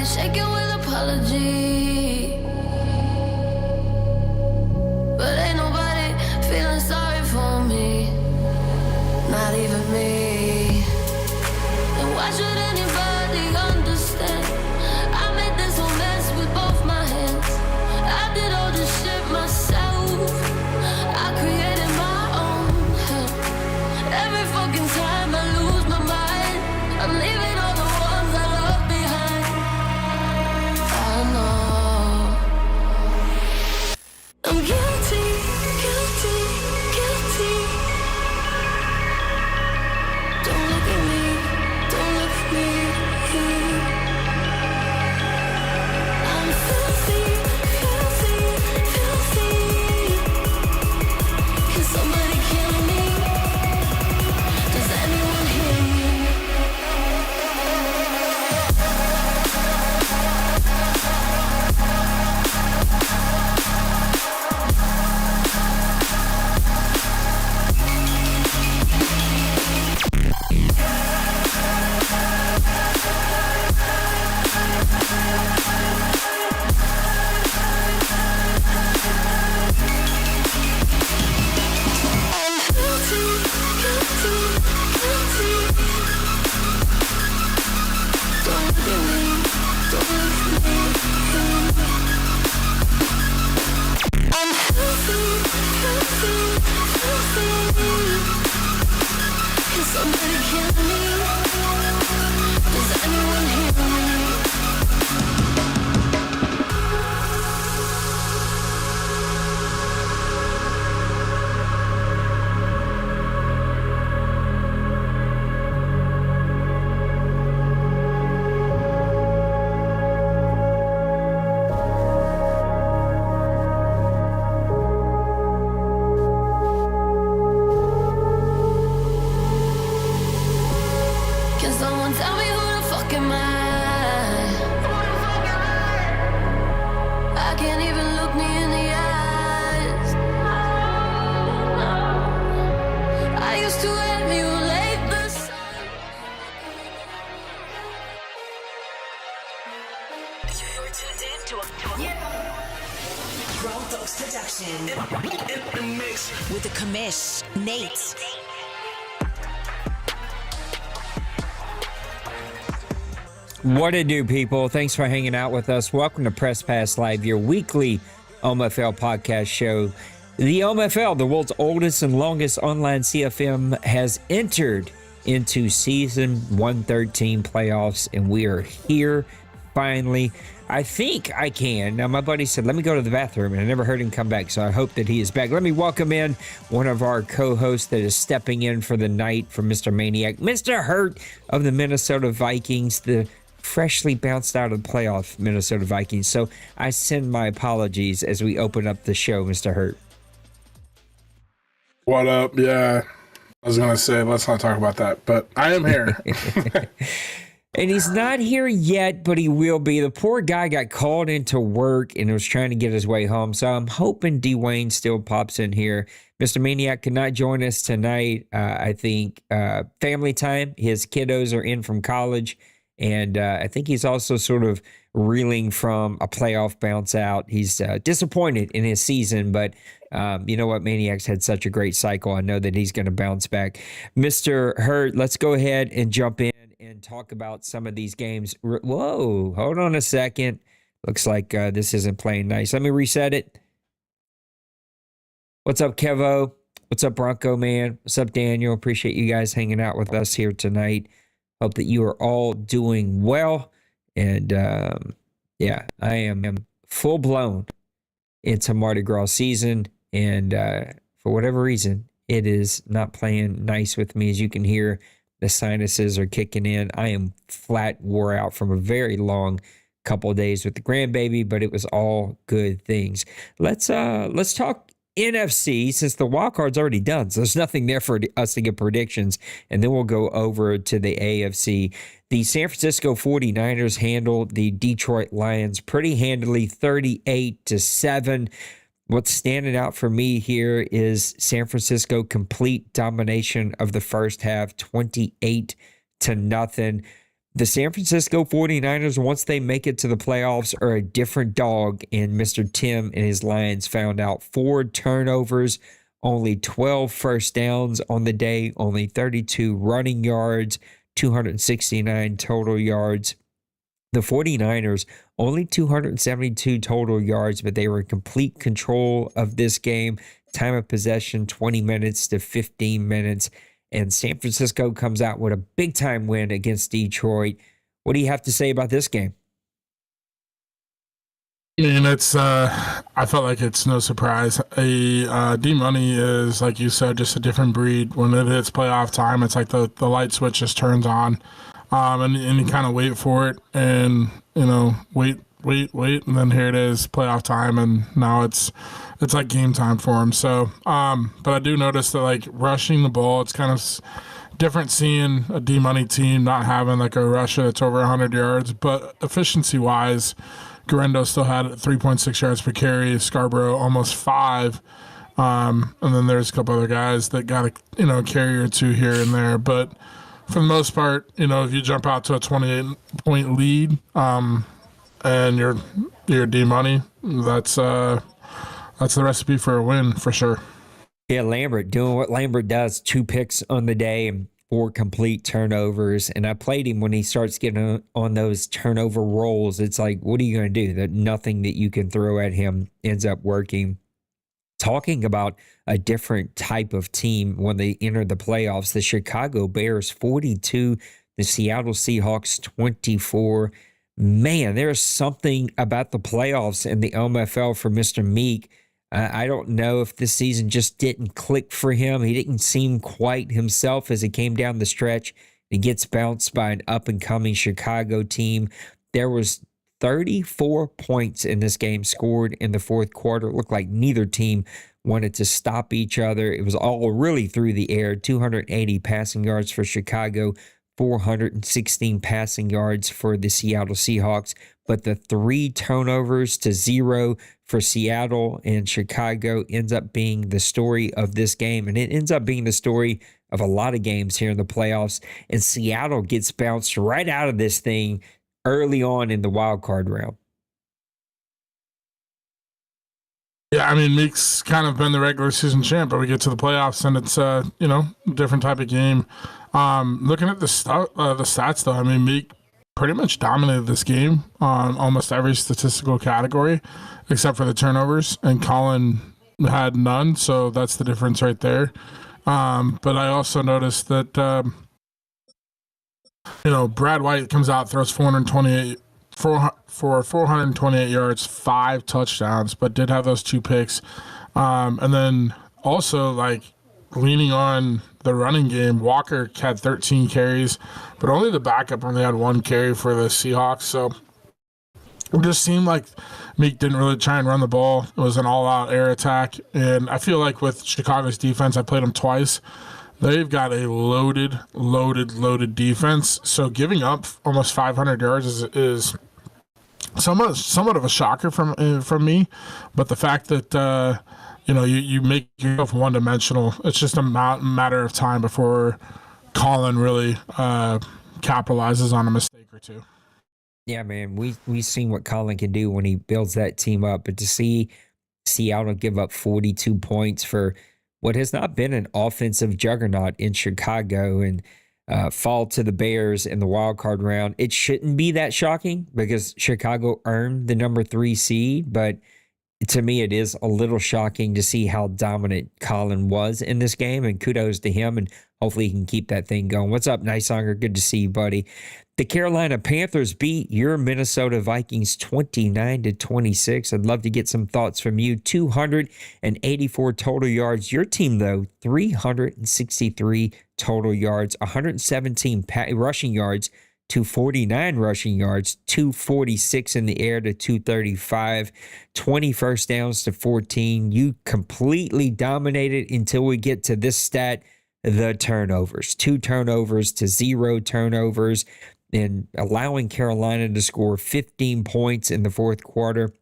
shaking with apology, but ain't nobody feeling sorry for me, not even me. And why should anybody understand? I made this whole mess with both my hands. I did all this shit myself. I created my own hell. Every fucking time I lose my mind, I'm leaving all the ones I love behind. I know I'm guilty, guilty, guilty. Don't look at me, don't look at me. I'm filthy, filthy, filthy. Can somebody kill me? Does anyone hear me? Guilty, guilty, guilty. Don't look at me, don't look at me. I'm filthy, filthy, filthy. Can somebody kill me? Does anyone hear me? Can someone tell me who the fuck am I? I can't even look me in the eyes. I used to emulate the sun. You're tuned in to a Grown Folks production In the mix. with the commish, Nate. What it do, people? Thanks for hanging out with us. Welcome to Press Pass Live, your weekly OMFL podcast show. The OMFL, the world's oldest and longest online CFM, has entered into season 113 playoffs, and we are here finally. I think I can. Now, my buddy said, let me go to the bathroom, and I never heard him come back, so I hope that he is back. Let me welcome in one of our co-hosts that is stepping in for the night for Mr. Maniac, Mr. Hurt of the Minnesota Vikings, the freshly bounced out of the playoff Minnesota Vikings. So I send my apologies as we open up the show, Mr. Hurt. What up? Yeah. I was going to say, let's not talk about that, but I am here. And he's not here yet, but he will be. The poor guy got called into work and was trying to get his way home. So I'm hoping Dwayne still pops in here. Mr. Maniac could not join us tonight. I think family time. His kiddos are in from college. And I think he's also sort of reeling from a playoff bounce out. He's disappointed in his season, but you know what? Maniac's had such a great cycle. I know that he's going to bounce back. Mr. Hurt, let's go ahead and jump in and talk about some of these games. Whoa, hold on a second. Looks like this isn't playing nice. Let me reset it. What's up, Kevo? What's up, Bronco Man? What's up, Daniel? Appreciate you guys hanging out with us here tonight. Hope that you are all doing well. And yeah, I am full blown into Mardi Gras season. And for whatever reason, it is not playing nice with me. As you can hear, the sinuses are kicking in. I am flat wore out from a very long couple of days with the grandbaby, but it was all good things. Let's talk NFC, since the wild card's already done, so there's nothing there for us to get predictions, and then we'll go over to the AFC. The San Francisco 49ers handled the Detroit Lions pretty handily, 38-7. What's standing out for me here is San Francisco complete domination of the first half, 28-0. The San Francisco 49ers, once they make it to the playoffs, are a different dog, and Mr. Tim and his Lions found out. 4 turnovers, only 12 first downs on the day, only 32 running yards, 269 total yards. The 49ers, only 272 total yards, but they were in complete control of this game. Time of possession, 20 minutes to 15 minutes. And San Francisco comes out with a big-time win against Detroit. What do you have to say about this game? I mean, I felt like it's no surprise. D-Money is, like you said, just a different breed. When it hits playoff time, it's like the light switch just turns on. And you kind of wait for it and, wait. And then here it is, playoff time. And now it's like game time for him. So, but I do notice that, like, rushing the ball, it's kind of different seeing a D-Money team not having like a rusher that's over 100 yards. But efficiency-wise, Garendo still had 3.6 yards per carry, Scarborough almost 5. And then there's a couple other guys that got a carry or two here and there. But for the most part, if you jump out to a 28-point lead, and you're D-Money, that's the recipe for a win for sure. Yeah, Lambert doing what Lambert does. 2 picks on the day and 4 complete turnovers. And I played him when he starts getting on those turnover rolls. It's like, what are you going to do? That nothing that you can throw at him ends up working. Talking about a different type of team when they enter the playoffs, the Chicago Bears 42, the Seattle Seahawks 24. Man, there's something about the playoffs and the OMFL for Mr. Meek. I don't know if this season just didn't click for him. He didn't seem quite himself as he came down the stretch. He gets bounced by an up-and-coming Chicago team. There was 34 points in this game scored in the fourth quarter. It looked like neither team wanted to stop each other. It was all really through the air. 280 passing yards for Chicago, 416 passing yards for the Seattle Seahawks. But the 3 turnovers to 0 for Seattle and Chicago ends up being the story of this game. And it ends up being the story of a lot of games here in the playoffs. And Seattle gets bounced right out of this thing early on in the wild card round. Yeah, I mean, Meek's kind of been the regular season champ, but we get to the playoffs and it's a different type of game. Looking at the stats though, I mean, Meek pretty much dominated this game on almost every statistical category except for the turnovers, and Colin had none, so that's the difference right there. But I also noticed that Brad White comes out, throws 428 yards, 5 touchdowns, but did have those 2 picks. And then also, like, leaning on the running game, Walker had 13 carries, but only the backup only had 1 carry for the Seahawks. So it just seemed like Meek didn't really try and run the ball. It was an all-out air attack. And I feel like with Chicago's defense, I played them twice. They've got a loaded defense. So giving up almost 500 yards is somewhat of a shocker from me. But the fact that you make yourself one-dimensional, it's just a matter of time before Colin really capitalizes on a mistake or two. Yeah, man, we seen what Colin can do when he builds that team up. But to see Seattle give up 42 points for what has not been an offensive juggernaut in Chicago and fall to the Bears in the wild card round, it shouldn't be that shocking because Chicago earned the number 3 seed. But to me, it is a little shocking to see how dominant Colin was in this game, and kudos to him, and hopefully he can keep that thing going. What's up, Nice Hunger? Good to see you, buddy. The Carolina Panthers beat your Minnesota Vikings 29-26. I'd love to get some thoughts from you. 284 total yards. Your team, though, 363 total yards, 117 rushing yards, 249 rushing yards, 246 in the air to 235, 20 first downs to 14. You completely dominated until we get to this stat, the turnovers. 2 turnovers to 0 turnovers, and allowing Carolina to score 15 points in the fourth quarter.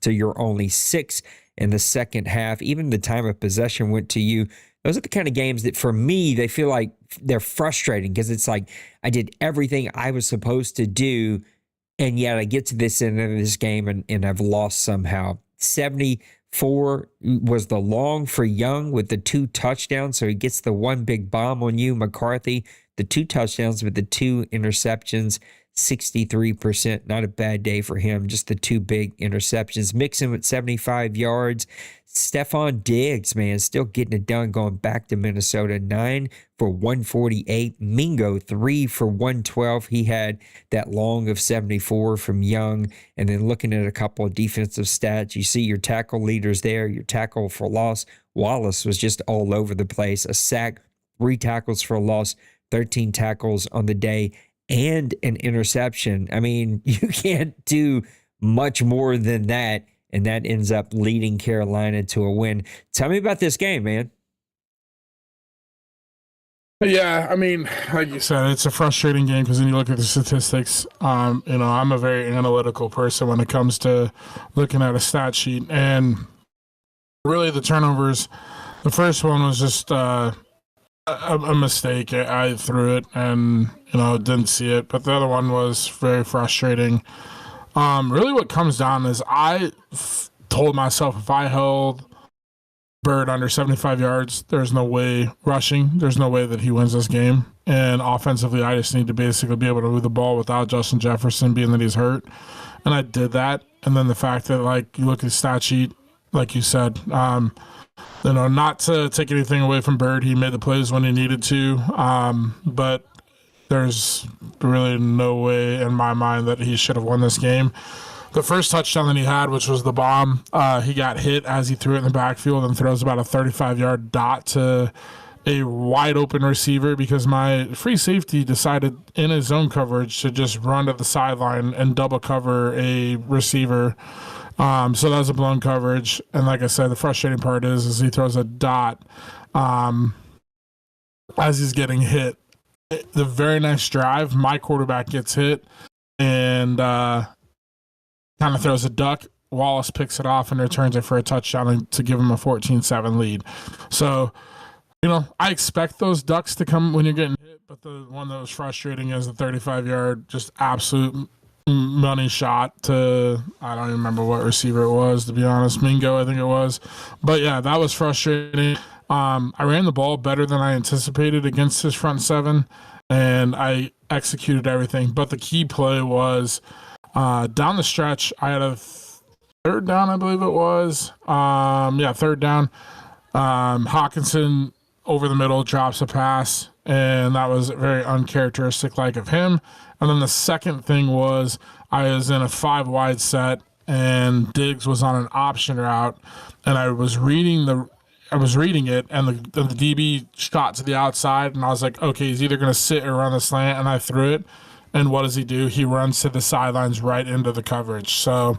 to your only 6 in the second half. Even the time of possession went to you. Those are the kind of games that, for me, they feel like they're frustrating because it's like I did everything I was supposed to do, and yet I get to this end of this game and I've lost somehow. 74 was the long for Young with the 2 touchdowns, so he gets the one big bomb on you. McCarthy, the 2 touchdowns with the 2 interceptions. 63%, not a bad day for him. Just the 2 big interceptions. Mixon with 75 yards. Stephon Diggs, man, still getting it done, going back to Minnesota. 9 for 148. Mingo, 3 for 112. He had that long of 74 from Young. And then looking at a couple of defensive stats, you see your tackle leaders there. Your tackle for loss, Wallace, was just all over the place. A sack, 3 tackles for loss, 13 tackles on the day, and an interception. I mean, you can't do much more than that, and that ends up leading Carolina to a win. Tell me about this game, man. Yeah, I mean, like you said, it's a frustrating game because then you look at the statistics. I'm a very analytical person when it comes to looking at a stat sheet, and really the turnovers. The first one was just a mistake. I threw it and didn't see it, but the other one was very frustrating. Really what comes down is I told myself if I held Bird under 75 yards, there's no way rushing, there's no way that he wins this game, and offensively I just need to basically be able to move the ball without Justin Jefferson being that he's hurt, and I did that. And then the fact that, like, you look at the stat sheet, like you said, not to take anything away from Bird, he made the plays when he needed to, but there's really no way in my mind that he should have won this game. The first touchdown that he had, which was the bomb, he got hit as he threw it in the backfield and throws about a 35-yard dot to a wide-open receiver because my free safety decided in his zone coverage to just run to the sideline and double cover a receiver. So that was a blown coverage. And like I said, the frustrating part is he throws a dot as he's getting hit. The very next drive, my quarterback gets hit and kind of throws a duck. Wallace picks it off and returns it for a touchdown to give him a 14-7 lead. So, I expect those ducks to come when you're getting hit, but the one that was frustrating is the 35-yard, just absolute money shot to, I don't even remember what receiver it was, to be honest. Mingo, I think it was. But yeah, that was frustrating. I ran the ball better than I anticipated against his front seven, and I executed everything. But the key play was down the stretch. I had a third down, I believe it was. Third down. Hawkinson over the middle drops a pass, and that was very uncharacteristic like of him. And then the second thing was I was in a 5-wide set, and Diggs was on an option route, and I was reading it, and the DB shot to the outside, and I was like, okay, he's either going to sit or run the slant, and I threw it. And what does he do? He runs to the sidelines right into the coverage. So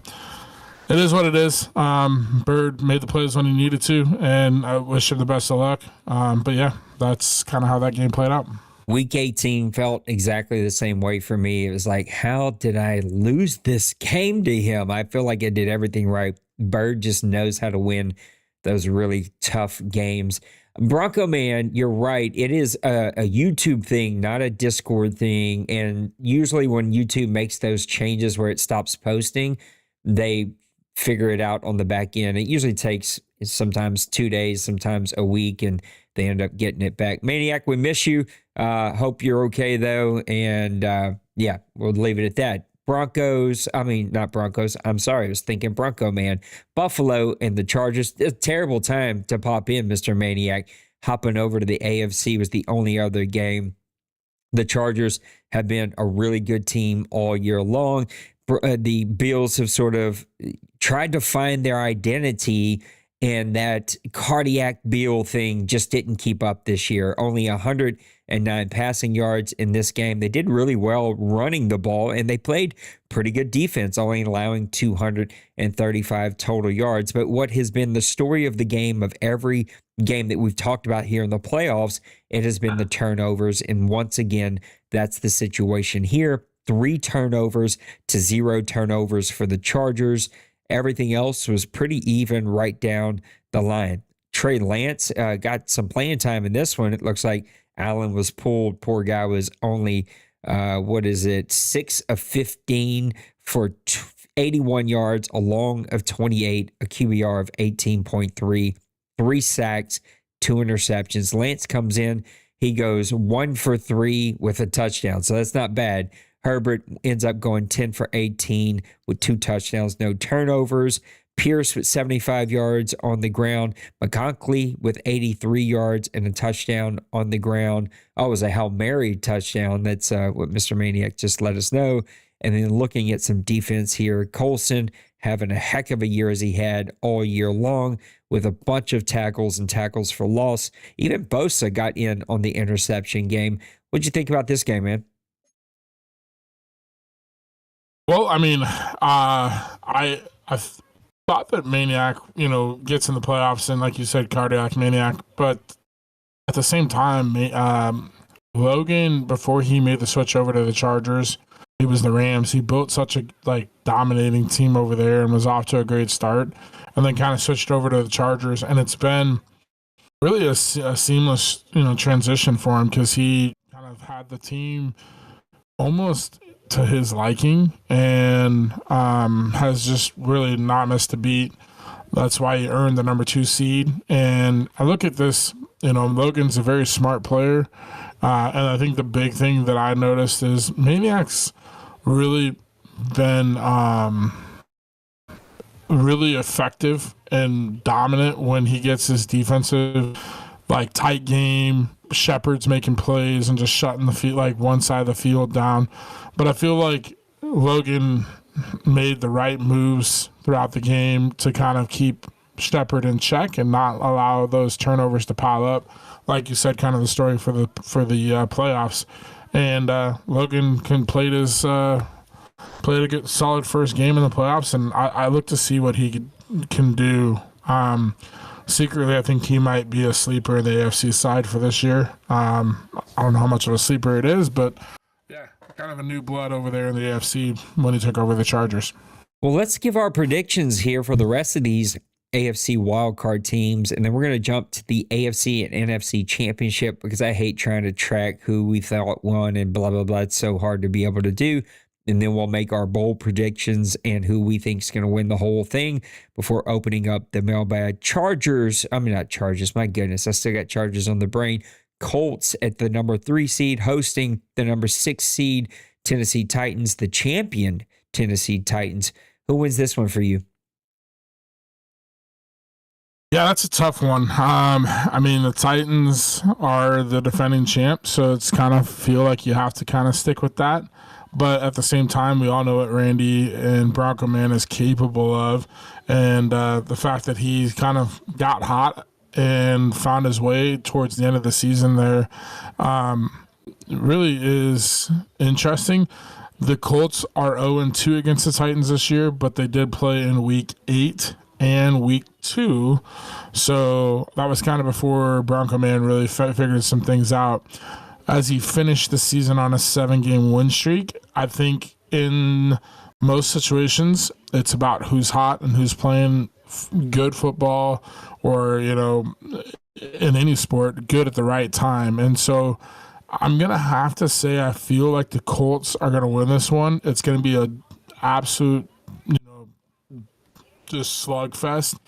it is what it is. Bird made the plays when he needed to, and I wish him the best of luck. But yeah, that's kind of how that game played out. Week 18 felt exactly the same way for me. It was like, how did I lose this game to him? I feel like I did everything right. Bird just knows how to win those really tough games. Bronco Man, you're right. It is a YouTube thing, not a Discord thing. And usually when YouTube makes those changes where it stops posting, they figure it out on the back end. It usually takes sometimes 2 days, sometimes a week, and they end up getting it back. Maniac, we miss you. Hope you're okay, though. And yeah, we'll leave it at that. Not Broncos. I'm sorry. I was thinking Bronco Man. Buffalo and the Chargers. A terrible time to pop in, Mr. Maniac. Hopping over to the AFC was the only other game. The Chargers have been a really good team all year long. The Bills have sort of tried to find their identity, and that cardiac Bill thing just didn't keep up this year. Only 109 passing yards in this game. They did really well running the ball, and they played pretty good defense, only allowing 235 total yards. But what has been the story of the game, of every game that we've talked about here in the playoffs, it has been the turnovers. And once again, that's the situation here. 3 turnovers to 0 turnovers for the Chargers. Everything else was pretty even right down the line. Trey Lance got some playing time in this one. It looks like Allen was pulled. Poor guy was only, 6 of 15 for 81 yards, a long of 28, a QBR of 18.3, 3 sacks, 2 interceptions. Lance comes in. He goes 1 for 3 with a touchdown. So that's not bad. Herbert ends up going 10 for 18 with 2 touchdowns, no turnovers. Pierce with 75 yards on the ground. McConkley with 83 yards and a touchdown on the ground. Oh, it was a Hail Mary touchdown. That's what Mr. Maniac just let us know. And then looking at some defense here, Colson having a heck of a year as he had all year long with a bunch of tackles and tackles for loss. Even Bosa got in on the interception game. What'd you think about this game, man? Well, I mean, I thought that Maniac, gets in the playoffs and, like you said, Cardiac Maniac, but at the same time, Logan, before he made the switch over to the Chargers, he was the Rams. He built such a dominating team over there and was off to a great start, and then kind of switched over to the Chargers, and it's been really a seamless transition for him because he kind of had the team almost to his liking and has just really not missed a beat. That's why he earned the number 2 seed. And I look at this, Logan's a very smart player. And I think the big thing that I noticed is Maniac's really been really effective and dominant when he gets his defensive tight game. Shepard's making plays and just shutting the field, one side of the field down. But I feel like Logan made the right moves throughout the game to kind of keep Shepard in check and not allow those turnovers to pile up. Like you said, kind of the story for the playoffs. And Logan played a good, solid first game in the playoffs, and I look to see what he can do. Secretly, I think he might be a sleeper in the AFC side for this year. I don't know how much of a sleeper it is, but yeah, kind of a new blood over there in the AFC when he took over the Chargers. Well, let's give our predictions here for the rest of these AFC wildcard teams, and then we're going to jump to the AFC and NFC championship because I hate trying to track who we thought won and blah, blah, blah. It's so hard to be able to do. And then we'll make our bold predictions and who we think is going to win the whole thing before opening up the mailbag. Not Chargers, my goodness, I still got Chargers on the brain. Colts at the number 3 seed hosting the number 6 seed Tennessee Titans, the champion Tennessee Titans. Who wins this one for you? Yeah, that's a tough one. The Titans are the defending champ, so it's kind of feel like you have to kind of stick with that. But at the same time, we all know what Randy and Bronco Man is capable of. And the fact that he kind of got hot and found his way towards the end of the season there really is interesting. The Colts are 0-2 against the Titans this year, but they did play in Week 8 and Week 2. So that was kind of before Bronco Man really figured some things out. As he finished the season on a 7-game win streak, I think in most situations, it's about who's hot and who's playing good football or, in any sport, good at the right time. And so I'm going to have to say I feel like the Colts are going to win this one. It's going to be an absolute, just slugfest.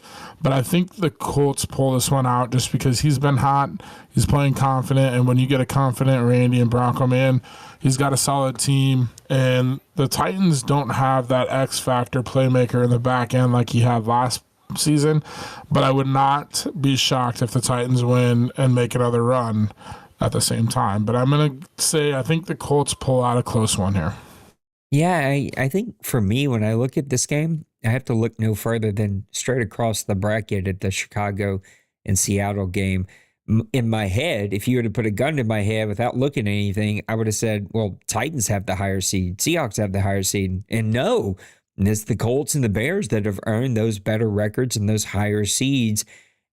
But I think the Colts pull this one out just because he's been hot. He's playing confident. And when you get a confident Randy and Bronco Man, he's got a solid team. And the Titans don't have that X factor playmaker in the back end like he had last season. But I would not be shocked if the Titans win and make another run at the same time. But I'm going to say I think the Colts pull out a close one here. Yeah, I think for me, when I look at this game, I have to look no further than straight across the bracket at the Chicago and Seattle game. In my head, if you were to put a gun to my head without looking at anything, I would have said, well, Titans have the higher seed, Seahawks have the higher seed. And no, it's the Colts and the Bears that have earned those better records and those higher seeds.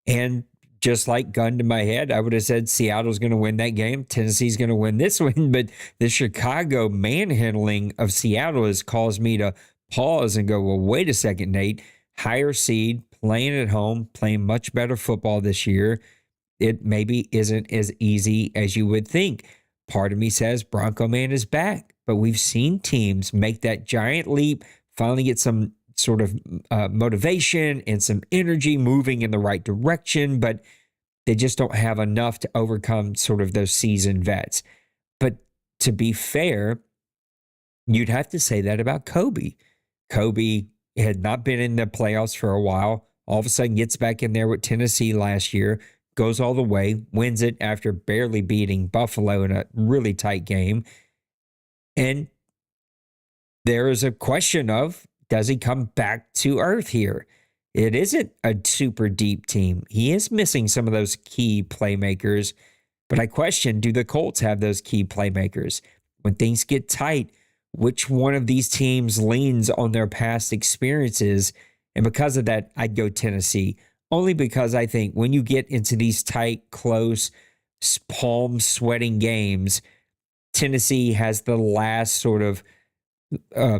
And just like gun to my head, I would have said Seattle's going to win that game. Tennessee's going to win this one. But the Chicago manhandling of Seattle has caused me to pause and go, well, wait a second, Nate. higher seed, playing at home, playing much better football this year. It maybe isn't as easy as you would think. Part of me says Bronco Man is back, but we've seen teams make that giant leap, finally get some sort of motivation and some energy moving in the right direction, but they just don't have enough to overcome sort of those seasoned vets. But to be fair, you'd have to say that about Kobe. Kobe had not been in the playoffs for a while. All of a sudden gets back in there with Tennessee last year, goes all the way, wins it after barely beating Buffalo in a really tight game. And there is a question of, does he come back to earth here? It isn't a super deep team. He is missing some of those key playmakers, but I question, do the Colts have those key playmakers? When things get tight, which one of these teams leans on their past experiences? And because of that, I'd go Tennessee, only because I think when you get into these tight, close, palm sweating games, Tennessee has the last sort of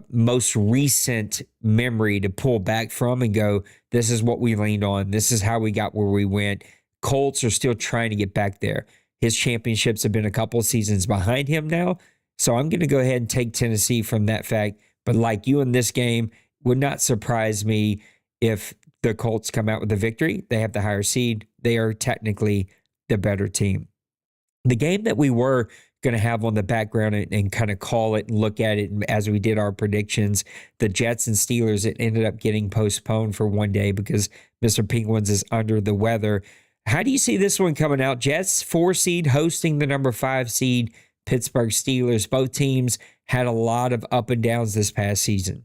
most recent memory to pull back from and go, this is what we leaned on. This is how we got where we went. Colts are still trying to get back there. His championships have been a couple of seasons behind him now. So I'm going to go ahead and take Tennessee from that fact. But like you in this game, would not surprise me if the Colts come out with a victory. They have the higher seed. They are technically the better team. The game that we were going to have on the background and kind of call it and look at it as we did our predictions, the Jets and Steelers, it ended up getting postponed for one day because Mr. Penguins is under the weather. How do you see this one coming out? Jets 4 seed hosting the number 5 seed Pittsburgh Steelers. Both teams had a lot of up and downs this past season.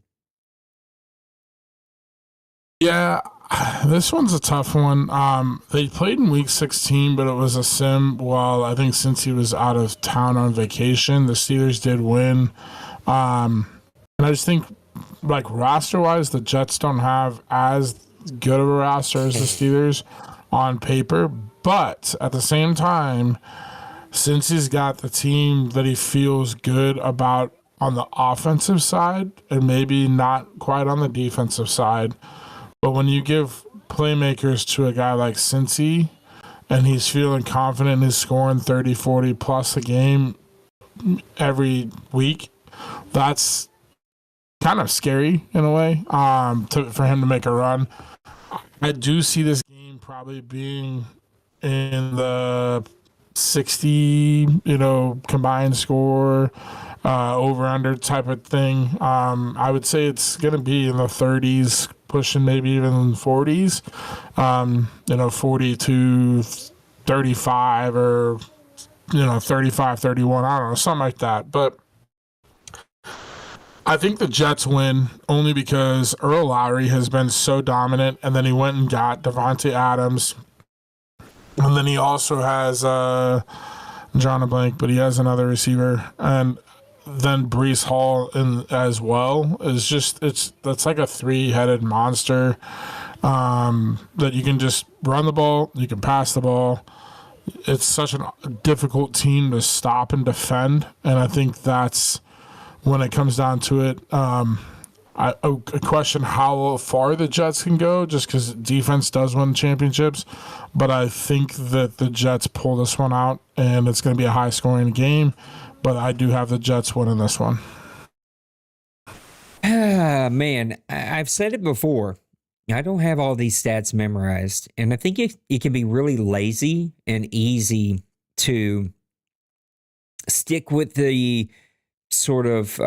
Yeah, this one's a tough one. They played in week 16, but it was a sim. Well, I think since he was out of town on vacation, the Steelers did win. And I just think, like, roster-wise, the Jets don't have as good of a roster as the Steelers on paper. But at the same time, since he's got the team that he feels good about on the offensive side and maybe not quite on the defensive side, but when you give playmakers to a guy like Cincy and he's feeling confident he's scoring 30, 40 plus a game every week, that's kind of scary in a way for him to make a run. I do see this game probably being in the 60, combined score, over-under type of thing. I would say it's going to be in the 30s, pushing maybe even 40s, 42, 35 or, 35, 31, I don't know, something like that. But I think the Jets win only because Earl Lowry has been so dominant, and then he went and got Devontae Adams. And then he also has, John a blank, but he has another receiver. And then Breece Hall as well that's like a 3-headed monster that you can just run the ball, you can pass the ball. It's such a difficult team to stop and defend, and I think that's when it comes down to it. I question how far the Jets can go, just because defense does win championships, but I think that the Jets pull this one out, and it's going to be a high-scoring game. But I do have the Jets winning this one. Man, I've said it before. I don't have all these stats memorized. And I think it can be really lazy and easy to stick with the sort of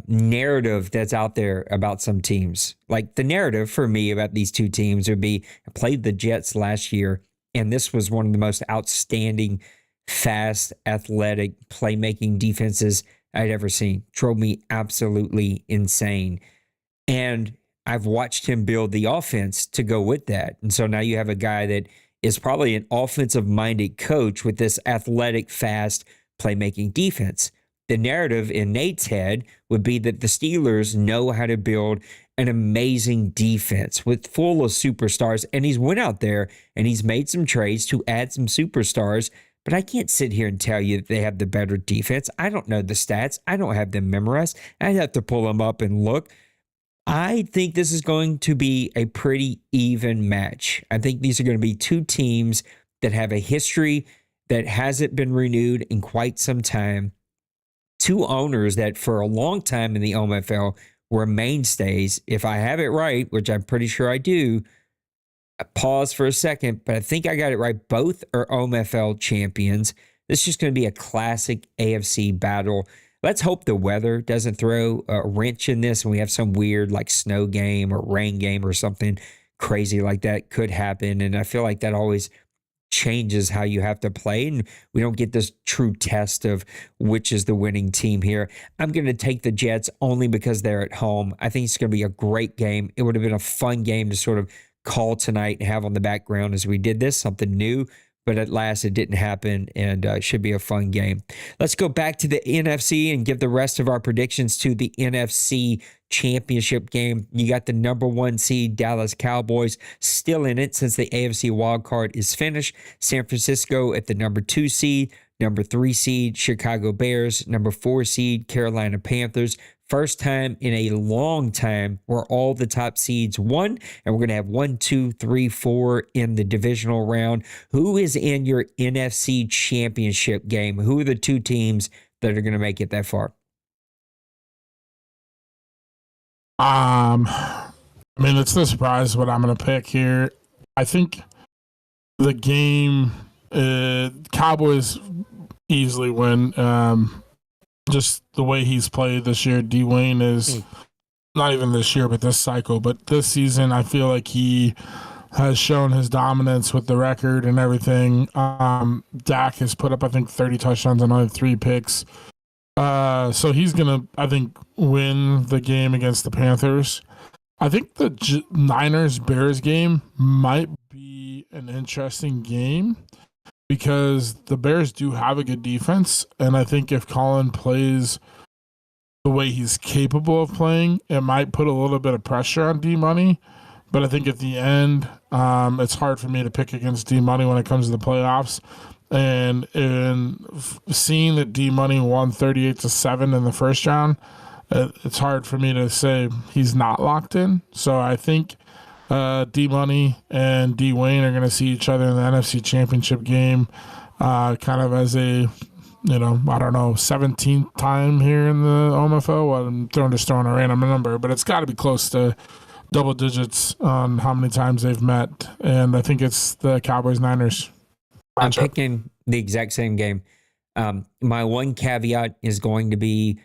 narrative that's out there about some teams. Like the narrative for me about these two teams would be, I played the Jets last year, and this was one of the most outstanding fast, athletic, playmaking defenses I'd ever seen. Drove me absolutely insane. And I've watched him build the offense to go with that. And so now you have a guy that is probably an offensive-minded coach with this athletic, fast, playmaking defense. The narrative in Nate's head would be that the Steelers know how to build an amazing defense with full of superstars. And he's went out there and he's made some trades to add some superstars. But I can't sit here and tell you that they have the better defense. I don't know the stats. I don't have them memorized. I'd have to pull them up and look. I think this is going to be a pretty even match. I think these are going to be two teams that have a history that hasn't been renewed in quite some time. Two owners that for a long time in the OMFL were mainstays. If I have it right, which I'm pretty sure I do, I pause for a second, but I think I got it right. Both are OMFL champions. This is just going to be a classic AFC battle. Let's hope the weather doesn't throw a wrench in this and we have some weird like snow game or rain game or something crazy like that could happen. And I feel like that always changes how you have to play, and we don't get this true test of which is the winning team here. I'm going to take the Jets only because they're at home. I think it's going to be a great game. It would have been a fun game to sort of call tonight and have on the background as we did this, something new, but at last it didn't happen, and it should be a fun game. Let's go back to the NFC and give the rest of our predictions to the NFC Championship game. You got the number 1 seed Dallas Cowboys still in it since the AFC wildcard is finished. San Francisco at the number 2 seed, number 3 seed Chicago Bears, number 4 seed Carolina Panthers. First time in a long time where all the top seeds won, and we're going to have 1, 2, 3, 4 in the divisional round. Who is in your NFC Championship game? Who are the two teams that are going to make it that far? I mean, it's no surprise what I'm going to pick here. I think the game, Cowboys easily win. Just the way he's played this year, Dwayne is not even this year, but this cycle. But this season, I feel like he has shown his dominance with the record and everything. Dak has put up, I think, 30 touchdowns and only 3 picks. So he's going to, I think, win the game against the Panthers. I think the Niners-Bears game might be an interesting game because the Bears do have a good defense. And I think if Colin plays the way he's capable of playing, it might put a little bit of pressure on D-Money. But I think at the end, it's hard for me to pick against D-Money when it comes to the playoffs. And in seeing that D-Money won 38-7 in the first round, it's hard for me to say he's not locked in. So I think D-Money and D-Wayne are going to see each other in the NFC Championship game kind of as a, 17th time here in the OMFL. Well, I'm just throwing a random number, but it's got to be close to double digits on how many times they've met. And I think it's the Cowboys-Niners. I'm picking the exact same game. My one caveat is going to be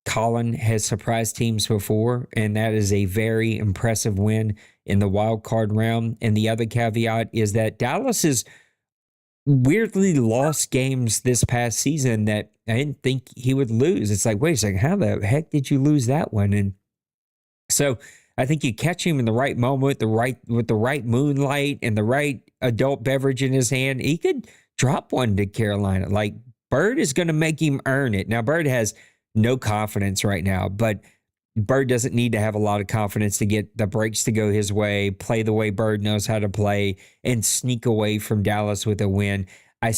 Colin has surprised teams before, and that is a very impressive win in the wild card round. And the other caveat is that Dallas has weirdly lost games this past season that I didn't think he would lose. It's like, wait a second, how the heck did you lose that one? And so I think you catch him in the right moment, with the right moonlight and the right adult beverage in his hand, he could drop one to Carolina. Like, Bird is going to make him earn it. Now, Bird has no confidence right now, but Bird doesn't need to have a lot of confidence to get the breaks to go his way, play the way Bird knows how to play, and sneak away from Dallas with a win. I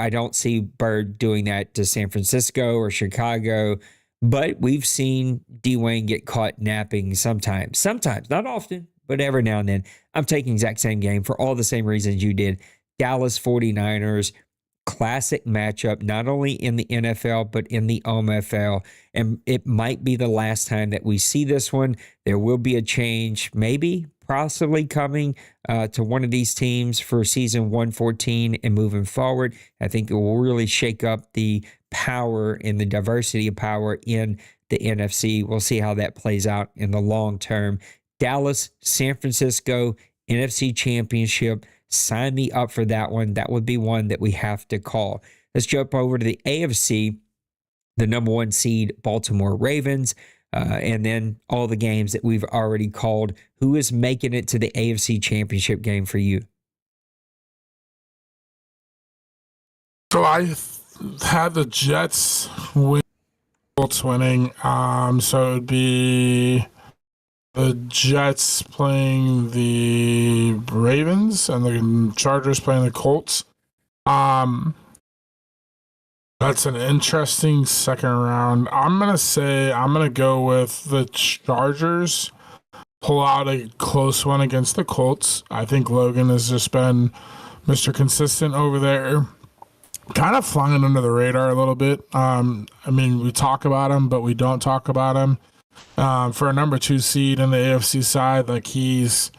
don't see Bird doing that to San Francisco or Chicago, but we've seen Dwayne get caught napping sometimes, not often, but every now and then. I'm taking exact same game for all the same reasons you did. Dallas 49ers, classic matchup, not only in the NFL, but in the OMFL. And it might be the last time that we see this one. There will be a change, maybe, possibly coming to one of these teams for season 114 and moving forward. I think it will really shake up the power and the diversity of power in the NFC. We'll see how that plays out in the long term. Dallas, San Francisco, NFC Championship. Sign me up for that one. That would be one that we have to call. Let's jump over to the AFC, the number 1 seed Baltimore Ravens, and then all the games that we've already called. Who is making it to the AFC Championship game for you? So I had the Jets winning. So it would be the Jets playing the Ravens and the Chargers playing the Colts. That's an interesting second round. I'm going to go with the Chargers. pull out a close one against the Colts. I think Logan has just been Mr. Consistent over there, kind of flying under the radar a little bit. I mean, we talk about him, but we don't talk about him. For a number 2 seed in the AFC side, like he's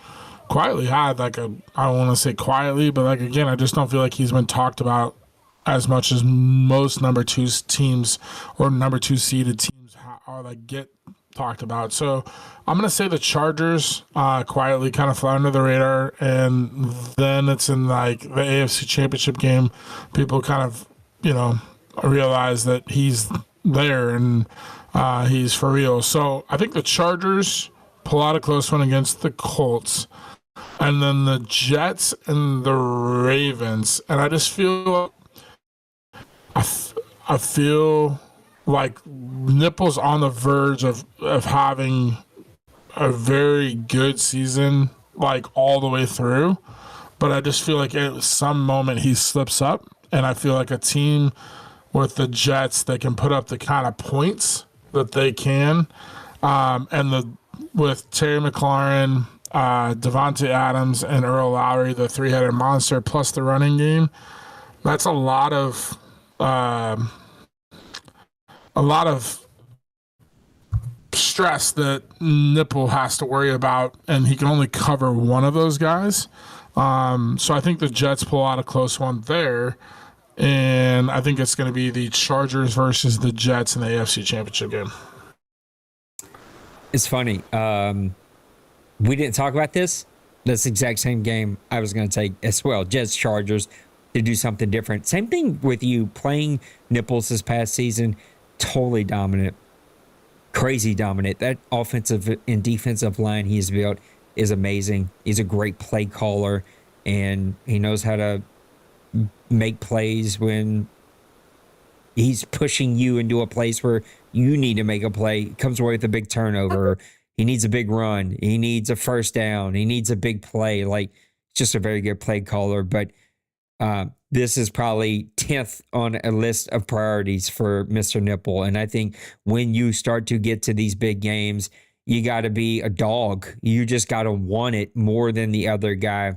quietly had I don't want to say quietly, but like again, I just don't feel like he's been talked about as much as most number 2 teams or number 2 seeded teams are get talked about. So I'm gonna say the Chargers quietly kind of fly under the radar, and then it's in like the AFC Championship game, people kind of realize that he's there and he's for real. So I think the Chargers pull out a close one against the Colts, and then the Jets and the Ravens. And I just feel I feel like Nipple's on the verge of having a very good season, like all the way through. But I just feel like at some moment he slips up, and I feel like a team with the Jets that can put up the kind of points that they can, with Terry McLaurin, Devontae Adams, and Earl Lowry, the three-headed monster, plus the running game. That's a lot of stress that Nipple has to worry about, and he can only cover one of those guys. So I think the Jets pull out a close one there, and I think it's going to be the Chargers versus the Jets in the AFC Championship game. It's funny. We didn't talk about this. That's the exact same game I was going to take as well. Jets, Chargers, to do something different. Same thing with you playing Nipples this past season. Totally dominant. Crazy dominant. That offensive and defensive line he's built is amazing. He's a great play caller, and he knows how to make plays when he's pushing you into a place where you need to make a play. It comes away with a big turnover. He needs a big run. He needs a first down. He needs a big play. Like, just a very good play caller. But this is probably 10th on a list of priorities for Mr. Nipple. And I think when you start to get to these big games, you got to be a dog. You just got to want it more than the other guy,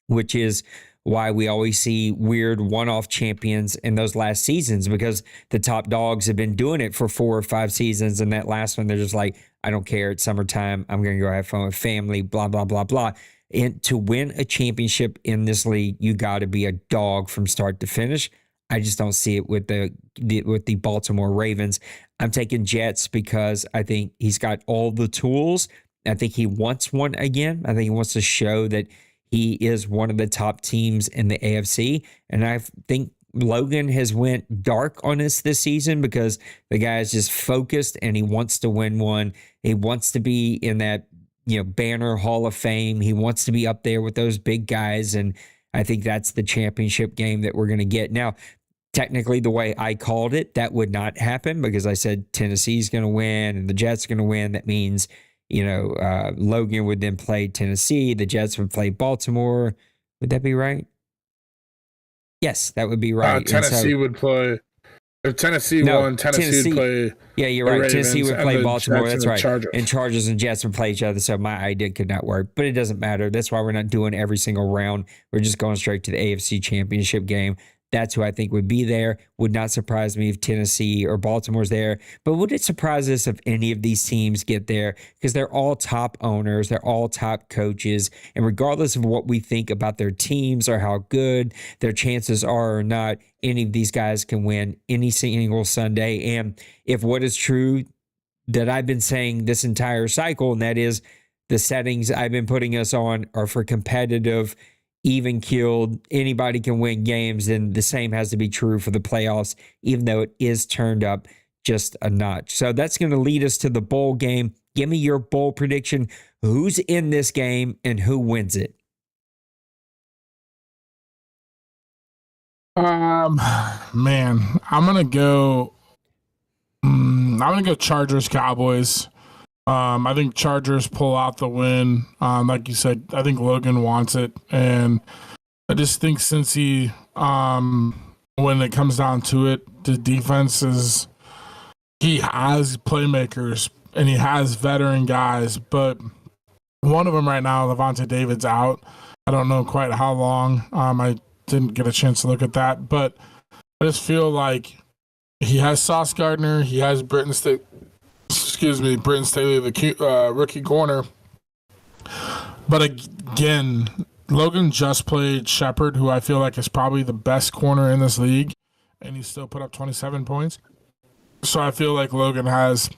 which is why we always see weird one-off champions in those last seasons, because the top dogs have been doing it for 4 or 5 seasons, and that last one, they're just like, I don't care, it's summertime, I'm going to go have fun with family, blah, blah, blah, blah. And to win a championship in this league, you got to be a dog from start to finish. I just don't see it with the Baltimore Ravens. I'm taking Jets because I think he's got all the tools. I think he wants one again. I think he wants to show that he is one of the top teams in the AFC. And I think Logan has went dark on us this season because the guy is just focused and he wants to win one. He wants to be in that, banner Hall of Fame. He wants to be up there with those big guys. And I think that's the championship game that we're going to get. Now, technically, the way I called it, that would not happen because I said Tennessee's going to win and the Jets are going to win. That means, Logan would then play Tennessee. The Jets would play Baltimore. Would that be right? Yes, that would be right. Tennessee would play. If Tennessee won, Tennessee would play. Yeah, you're right. Ravens, Tennessee would play Baltimore. Jets That's and right. Chargers. And Chargers and Jets would play each other. So my idea could not work, but it doesn't matter. That's why we're not doing every single round. We're just going straight to the AFC Championship game. That's who I think would be there. Would not surprise me if Tennessee or Baltimore's there. But would it surprise us if any of these teams get there? Because they're all top owners. They're all top coaches. And regardless of what we think about their teams or how good their chances are or not, any of these guys can win any single Sunday. And if what is true that I've been saying this entire cycle, and that is the settings I've been putting us on are for competitive, even killed, anybody can win games, then the same has to be true for the playoffs, even though it is turned up just a notch. So that's going to lead us to the bowl game. Give me your bowl prediction. Who's in this game and who wins it? Man, I'm gonna go Chargers Cowboys. I think Chargers pull out the win. Like you said, I think Logan wants it. And I just think since he, when it comes down to it, the defense he has playmakers and he has veteran guys, but One of them right now, Levante David's out. I don't know quite how long. I didn't get a chance to look at that, but I just feel like he has Sauce Gardner. He has Britton Staley, the rookie corner. But again, Logan just played Shepard, who I feel like is probably the best corner in this league, and he still put up 27 points. So I feel like Logan has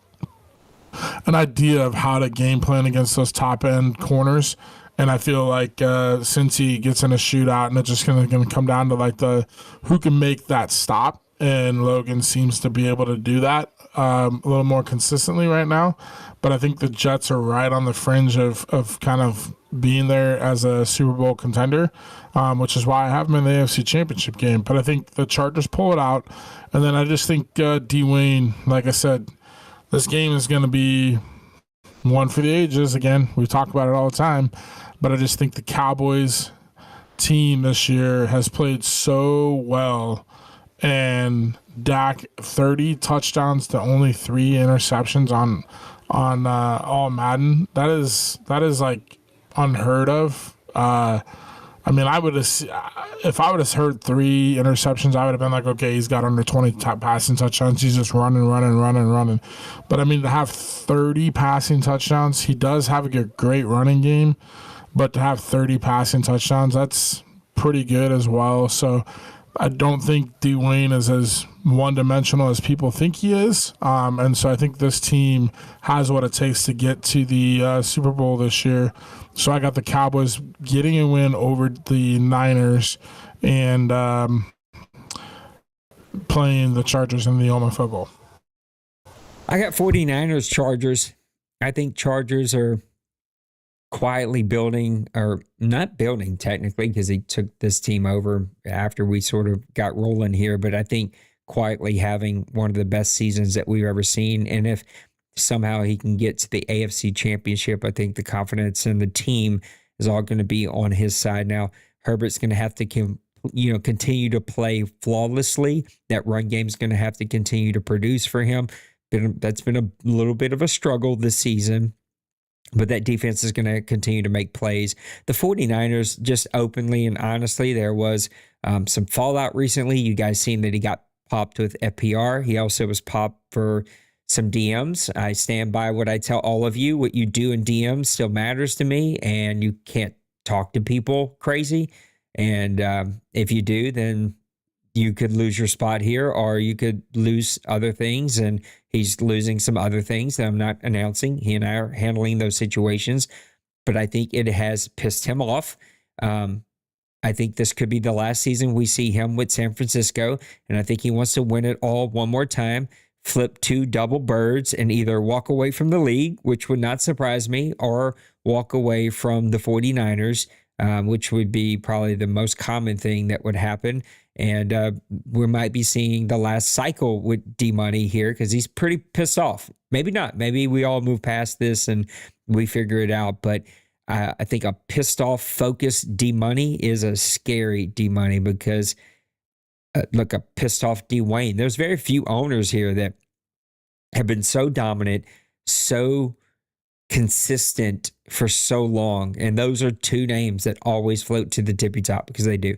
an idea of how to game plan against those top end corners. And I feel like since he gets in a shootout, and it's just going to come down to like the who can make that stop, and Logan seems to be able to do that a little more consistently right now. But I think the Jets are right on the fringe of kind of being there as a Super Bowl contender, which is why I have them in the AFC Championship game. But I think the Chargers pull it out, and then I just think D-Wayne, like I said, this game is going to be one for the ages. Again, we talk about it all the time, but I just think the Cowboys team this year has played so well, and Dak 30 touchdowns to only 3 interceptions on all Madden. That is like unheard of. I mean, if I would have heard 3 interceptions, I would have been like, okay, he's got under 20 passing touchdowns. He's just running. But I mean, to have 30 passing touchdowns, he does have a great running game, but to have 30 passing touchdowns, that's pretty good as well. So I don't think Dwayne is as one-dimensional as people think he is. And so I think this team has what it takes to get to the Super Bowl this year. So I got the Cowboys getting a win over the Niners and playing the Chargers in the OMFL Bowl. I got 49ers Chargers. I think Chargers are quietly building, or not building technically, because he took this team over after we sort of got rolling here, but I think quietly having one of the best seasons that we've ever seen. And if somehow he can get to the AFC Championship, I think the confidence in the team is all going to be on his side. Now, Herbert's going to have to continue to play flawlessly. That run game is going to have to continue to produce for him. That's been a little bit of a struggle this season, but that defense is going to continue to make plays. The 49ers, just openly and honestly, there was some fallout recently. You guys seen that he got popped with FPR. He also was popped for some DMs. I stand by what I tell all of you. What you do in DMs still matters to me, and you can't talk to people crazy. And if you do, then you could lose your spot here, or you could lose other things. And he's losing some other things that I'm not announcing. He and I are handling those situations, but I think it has pissed him off. I think this could be the last season we see him with San Francisco, and I think he wants to win it all one more time, flip 2 double birds, and either walk away from the league, which would not surprise me, or walk away from the 49ers, which would be probably the most common thing that would happen. And we might be seeing the last cycle with D-Money here, because he's pretty pissed off. Maybe not. Maybe we all move past this and we figure it out. But I think a pissed off, focused D-Money is a scary D-Money, because look, a pissed off D-Wayne. There's very few owners here that have been so dominant, so consistent for so long. And those are 2 names that always float to the tippy top, because they do.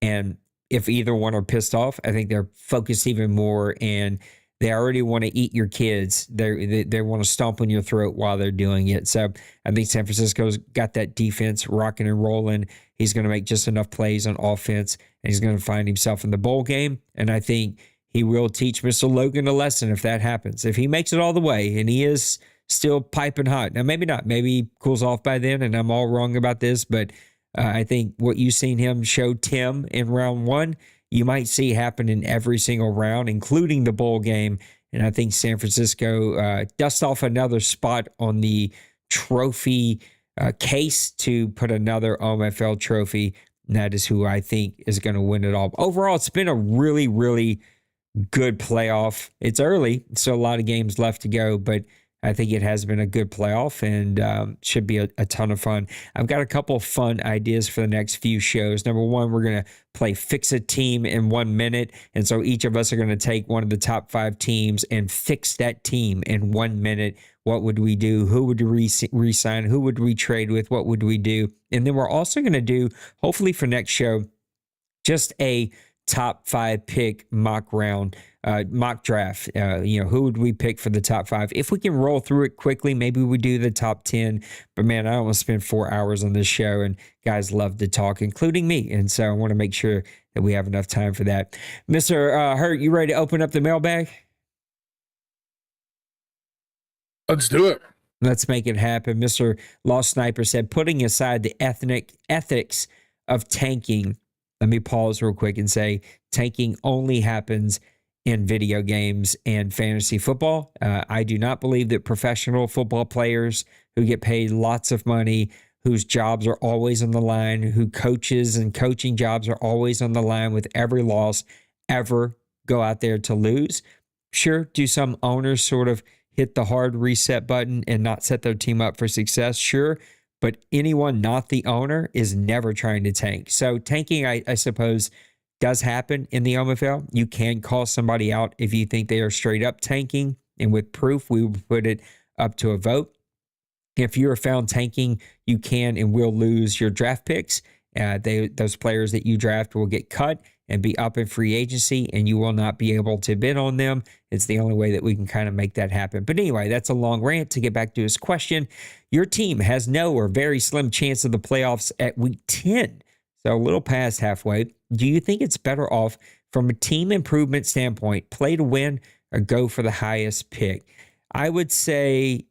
And if either one are pissed off, I think they're focused even more, and they already want to eat your kids. They want to stomp on your throat while they're doing it. So I think San Francisco's got that defense rocking and rolling. He's going to make just enough plays on offense, and he's going to find himself in the bowl game. And I think he will teach Mr. Logan a lesson if that happens. If he makes it all the way, and he is still piping hot. Now, maybe not. Maybe he cools off by then, and I'm all wrong about this, but I think what you've seen him show Tim in round 1, you might see happen in every single round, including the bowl game. And I think San Francisco dusts off another spot on the trophy case to put another OMFL trophy. And that is who I think is going to win it all. Overall, it's been a really, really good playoff. It's early, so a lot of games left to go, but I think it has been a good playoff and should be a ton of fun. I've got a couple of fun ideas for the next few shows. Number one, we're going to play Fix a Team in 1 minute. And so each of us are going to take one of the top 5 teams and fix that team in 1 minute. What would we do? Who would we re-sign? Who would we trade with? What would we do? And then we're also going to do, hopefully for next show, just a top 5 pick mock round, mock draft. Who would we pick for the top 5? If we can roll through it quickly, maybe we do the top 10. But man, I don't want to spend 4 hours on this show, and guys love to talk, including me. And so I want to make sure that we have enough time for that. Mr. Hurt, you ready to open up the mailbag? Let's do it. Let's make it happen. Mr. Lost Sniper said, putting aside the ethics of tanking, let me pause real quick and say tanking only happens in video games and fantasy football. I do not believe that professional football players who get paid lots of money, whose jobs are always on the line, who coaches and coaching jobs are always on the line with every loss, ever go out there to lose. Sure, do some owners sort of hit the hard reset button and not set their team up for success? Sure. But anyone not the owner is never trying to tank. So tanking, I suppose, does happen in the OMFL. You can call somebody out if you think they are straight up tanking. And with proof, we will put it up to a vote. If you are found tanking, you can and will lose your draft picks. Those players that you draft will get cut and be up in free agency, and you will not be able to bid on them. It's the only way that we can kind of make that happen. But anyway, that's a long rant. To get back to his question, your team has no or very slim chance of the playoffs at week 10, so a little past halfway. Do you think it's better off from a team improvement standpoint, play to win or go for the highest pick? I would say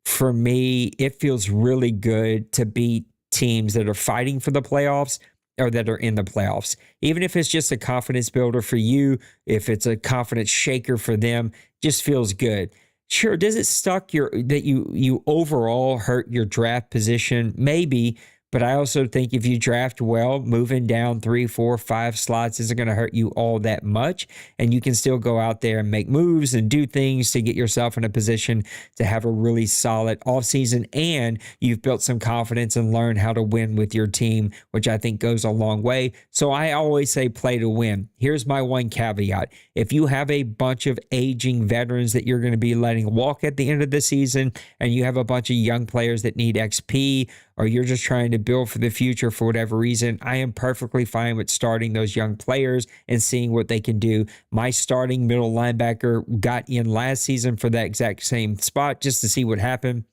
for me, it feels really good to beat teams that are fighting for the playoffs or that are in the playoffs. Even if it's just a confidence builder for you, if it's a confidence shaker for them, just feels good. Sure, does it suck that you overall hurt your draft position? Maybe, but I also think if you draft well, moving down 3, 4, 5 slots isn't going to hurt you all that much. And you can still go out there and make moves and do things to get yourself in a position to have a really solid offseason. And you've built some confidence and learned how to win with your team, which I think goes a long way. So I always say play to win. Here's my one caveat. If you have a bunch of aging veterans that you're going to be letting walk at the end of the season, and you have a bunch of young players that need XP, or you're just trying to build for the future for whatever reason, I am perfectly fine with starting those young players and seeing what they can do. My starting middle linebacker got in last season for that exact same spot just to see what happened.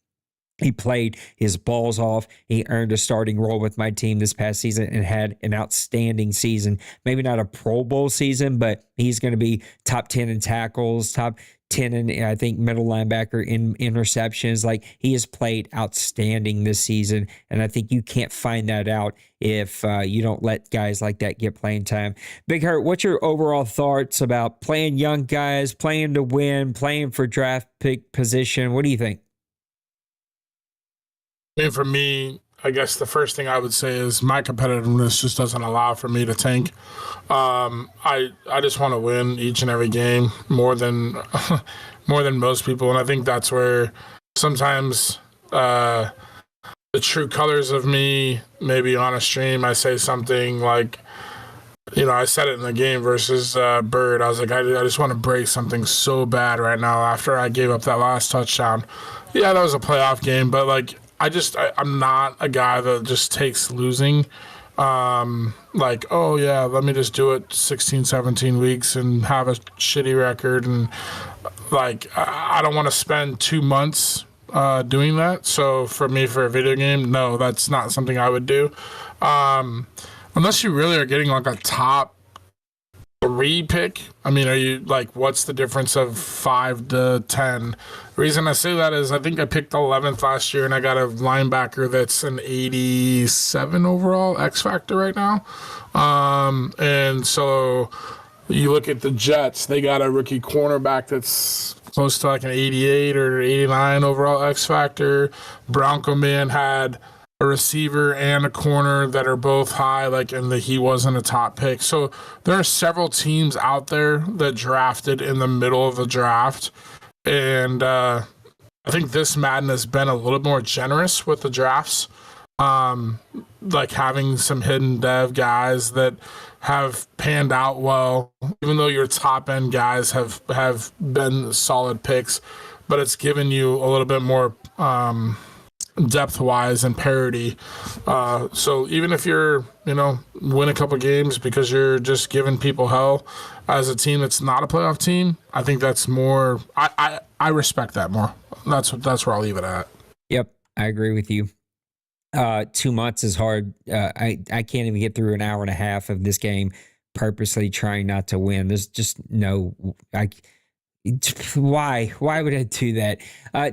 He played his balls off. He earned a starting role with my team this past season and had an outstanding season. Maybe not a Pro Bowl season, but he's going to be top 10 in tackles, top 10 in, I think, middle linebacker in interceptions. Like, he has played outstanding this season, and I think you can't find that out if you don't let guys like that get playing time. Big Hurt, what's your overall thoughts about playing young guys, playing to win, playing for draft pick position? What do you think? And for me, I guess the first thing I would say is my competitiveness just doesn't allow for me to tank. I just want to win each and every game more than most people, and I think that's where sometimes the true colors of me, maybe on a stream, I say something like, I said it in the game versus Bird. I was like, I just want to break something so bad right now after I gave up that last touchdown. Yeah, that was a playoff game, but like, I'm not a guy that just takes losing. Like, oh yeah, let me just do it 16, 17 weeks and have a shitty record. And like, I don't want to spend 2 months doing that. So for me, for a video game, no, that's not something I would do. Unless you really are getting like a top 3 pick. I mean, are you like, what's the difference of 5 to 10? The reason I say that is I think I picked 11th last year and I got a linebacker that's an 87 overall X Factor right now. And so you look at the Jets, they got a rookie cornerback that's close to like an 88 or 89 overall X Factor. Bronco Man had a receiver and a corner that are both high, like, and he wasn't a top pick. So there are several teams out there that drafted in the middle of the draft. And I I think this Madden has been a little more generous with the drafts. Like having some hidden dev guys that have panned out well, even though your top end guys have been solid picks, but it's given you a little bit more depth wise and parity. So even if you're, win a couple games because you're just giving people hell as a team that's not a playoff team, I think that's more. I respect that more. That's where I'll leave it at. Yep, I agree with you. 2 months is hard. I can't even get through an hour and a half of this game purposely trying not to win. There's just no. Why would I do that?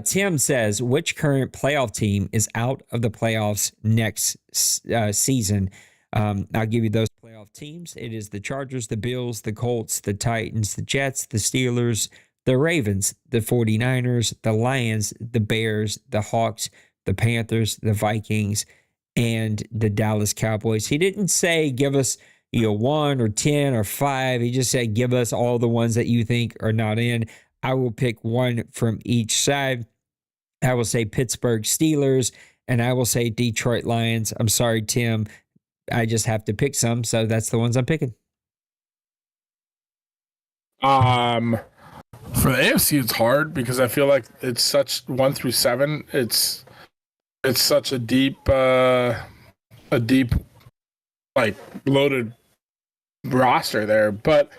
Tim says, which current playoff team is out of the playoffs next season? I'll give you those playoff teams. It is the Chargers, the Bills, the Colts, the Titans, the Jets, the Steelers, the Ravens, the 49ers, the Lions, the Bears, the Hawks, the Panthers, the Vikings, and the Dallas Cowboys. He didn't say give us 1 or 10 or 5. He just said give us all the ones that you think are not in. I will pick one from each side. I will say Pittsburgh Steelers, and I will say Detroit Lions. I'm sorry, Tim. I just have to pick some, so that's the ones I'm picking. For the AFC, it's hard because I feel like it's such 1 through 7. It's such a deep, like loaded roster there. But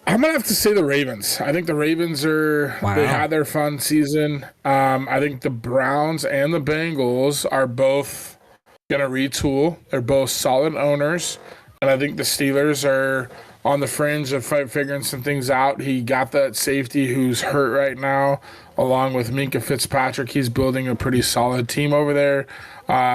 I'm gonna have to say the Ravens. I think the Ravens they had their fun season. I think the Browns and the Bengals are both gonna retool. They're both solid owners, and I think the Steelers are on the fringe of figuring some things out. He got that safety who's hurt right now, along with Minkah Fitzpatrick. He's building a pretty solid team over there.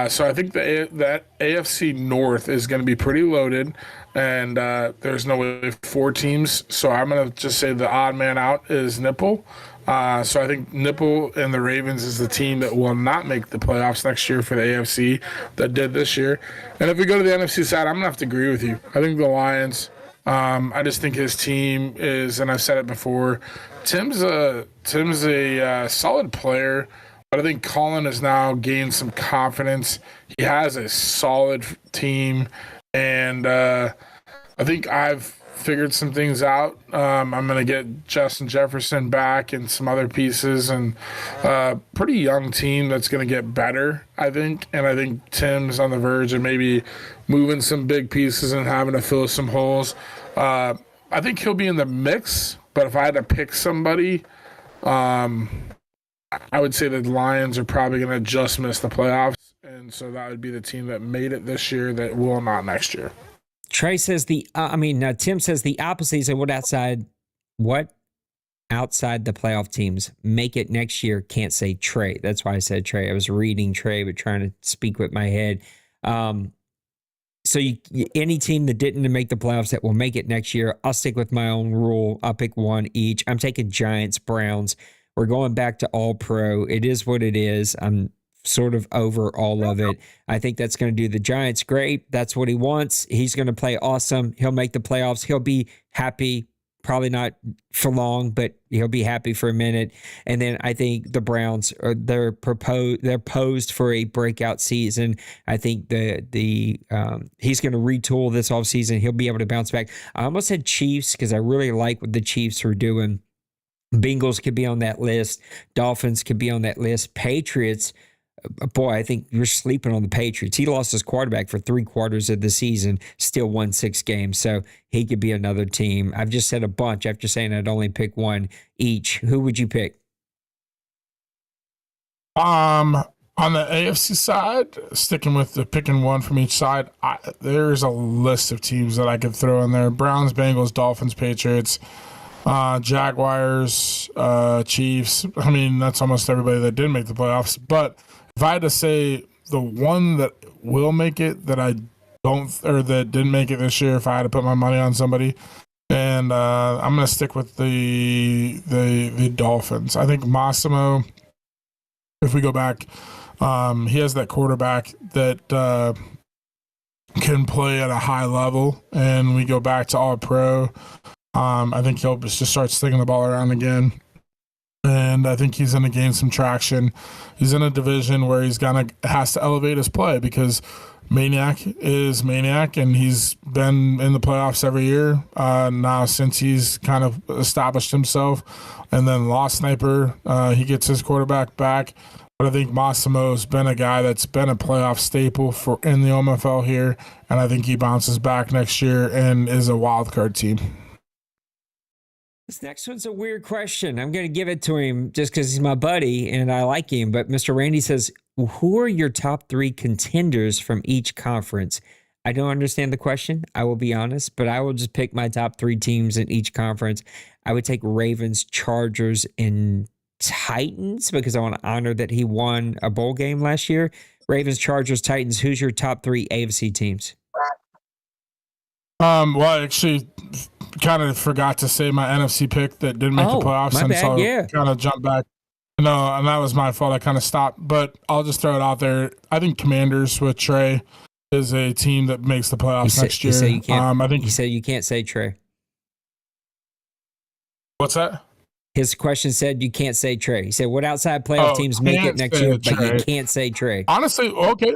So I think that AFC North is going to be pretty loaded, and there's no way 4 teams. So I'm going to just say the odd man out is Nipple. So I think Nipple and the Ravens is the team that will not make the playoffs next year for the AFC that did this year. And if we go to the NFC side, I'm going to have to agree with you. I think the Lions. I just think his team is, and I've said it before, Tim's a solid player, but I think Colin has now gained some confidence. He has a solid team, and I think I've figured some things out. I'm going to get Justin Jefferson back and some other pieces, and pretty young team that's going to get better, I think. And I think Tim's on the verge of maybe moving some big pieces and having to fill some holes. I think he'll be in the mix, but if I had to pick somebody, I would say the Lions are probably going to just miss the playoffs, and so that would be the team that made it this year that will not next year. Tim says the opposite. He said, what outside the playoff teams make it next year? Can't say Trey. That's why I said Trey. I was reading Trey, but trying to speak with my head. So any team that didn't make the playoffs that will make it next year, I'll stick with my own rule. I'll pick one each. I'm taking Giants, Browns. We're going back to all pro. It is what it is. I'm sort of over all of it. I think that's going to do the Giants great. That's what he wants. He's going to play awesome. He'll make the playoffs. He'll be happy. Probably not for long, but he'll be happy for a minute. And then I think the Browns they're posed for a breakout season. I think he's going to retool this offseason. He'll be able to bounce back. I almost said Chiefs because I really like what the Chiefs are doing. Bengals could be on that list. Dolphins could be on that list. Patriots. Boy, I think you're sleeping on the Patriots. He lost his quarterback for 3/4 of the season, still won 6 games, so he could be another team. I've just said a bunch after saying I'd only pick one each. Who would you pick? On the AFC side, sticking with the picking one from each side, there's a list of teams that I could throw in there. Browns, Bengals, Dolphins, Patriots, Jaguars, Chiefs. I mean, that's almost everybody that did make the playoffs, but if I had to say the one that will make it that I don't, or that didn't make it this year, if I had to put my money on somebody, and I'm going to stick with the Dolphins. I think Massimo, if we go back, he has that quarterback that can play at a high level, and we go back to all pro. I think he'll just start sticking the ball around again. and I think he's going to gain some traction. He's in a division where has to elevate his play because Maniac is Maniac, and he's been in the playoffs every year now since he's kind of established himself. And then Lost Sniper, he gets his quarterback back. But I think Massimo's been a guy that's been a playoff staple in the OMFL here, and I think he bounces back next year and is a wild card team. This next one's a weird question. I'm going to give it to him just because he's my buddy and I like him. But Mr. Randy says, who are your top 3 contenders from each conference? I don't understand the question, I will be honest, but I will just pick my top 3 teams in each conference. I would take Ravens, Chargers, and Titans because I want to honor that he won a bowl game last year. Ravens, Chargers, Titans. Who's your top 3 AFC teams? Well, I actually kind of forgot to say my NFC pick that didn't make the playoffs, and so I kind of jumped back. No, and that was my fault. I kind of stopped, but I'll just throw it out there. I think Commanders with Trey is a team that makes the playoffs next year. He said you can't say Trey. What's that? His question said you can't say Trey. He said, what outside playoff teams make it next year, but you can't say Trey? Honestly, okay.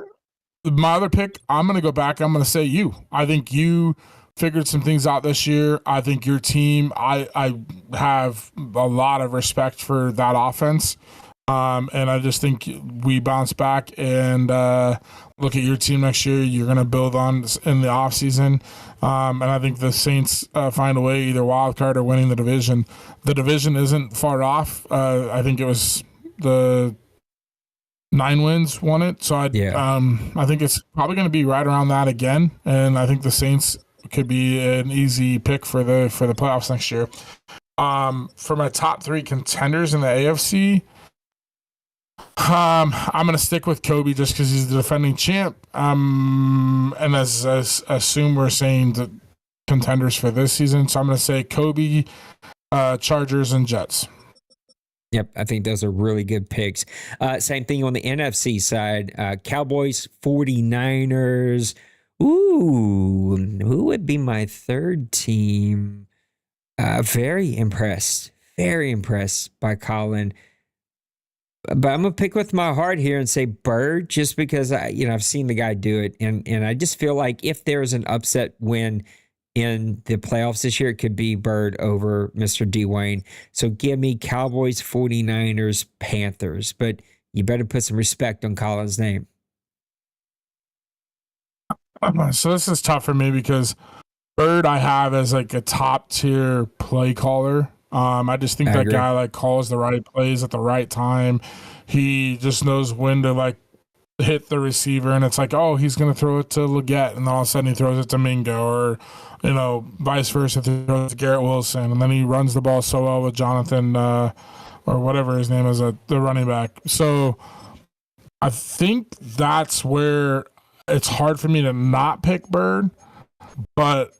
My other pick, I'm going to go back. I'm going to say you. I think you figured some things out this year. I think your team, I have a lot of respect for that offense. And I just think we bounce back and look at your team next year. You're going to build on in the offseason. And I think the Saints find a way, either wild card or winning the division. The division isn't far off. I think it was the 9 wins won it. So I think it's probably going to be right around that again. And I think the Saints could be an easy pick for the playoffs next year. For my top 3 contenders in the AFC, I'm going to stick with Kobe just because he's the defending champ. And as assume we're saying the contenders for this season, so I'm going to say Kobe, Chargers, and Jets. Yep, I think those are really good picks. Same thing on the NFC side. Cowboys, 49ers. Ooh, who would be my third team? Very impressed by Colin. But I'm going to pick with my heart here and say Bird just because I've seen the guy do it. And I just feel like if there's an upset win in the playoffs this year, it could be Bird over Mr. Dwayne. So give me Cowboys, 49ers, Panthers. But you better put some respect on Colin's name. So this is tough for me because Bird I have as like a top tier play caller. I just think that guy like calls the right plays at the right time. He just knows when to like hit the receiver, and it's like, oh, he's gonna throw it to Leggett, and then all of a sudden he throws it to Mingo, or vice versa, throws it to Garrett Wilson, and then he runs the ball so well with Jonathan or whatever his name is, the running back. So I think that's where it's hard for me to not pick Bird, but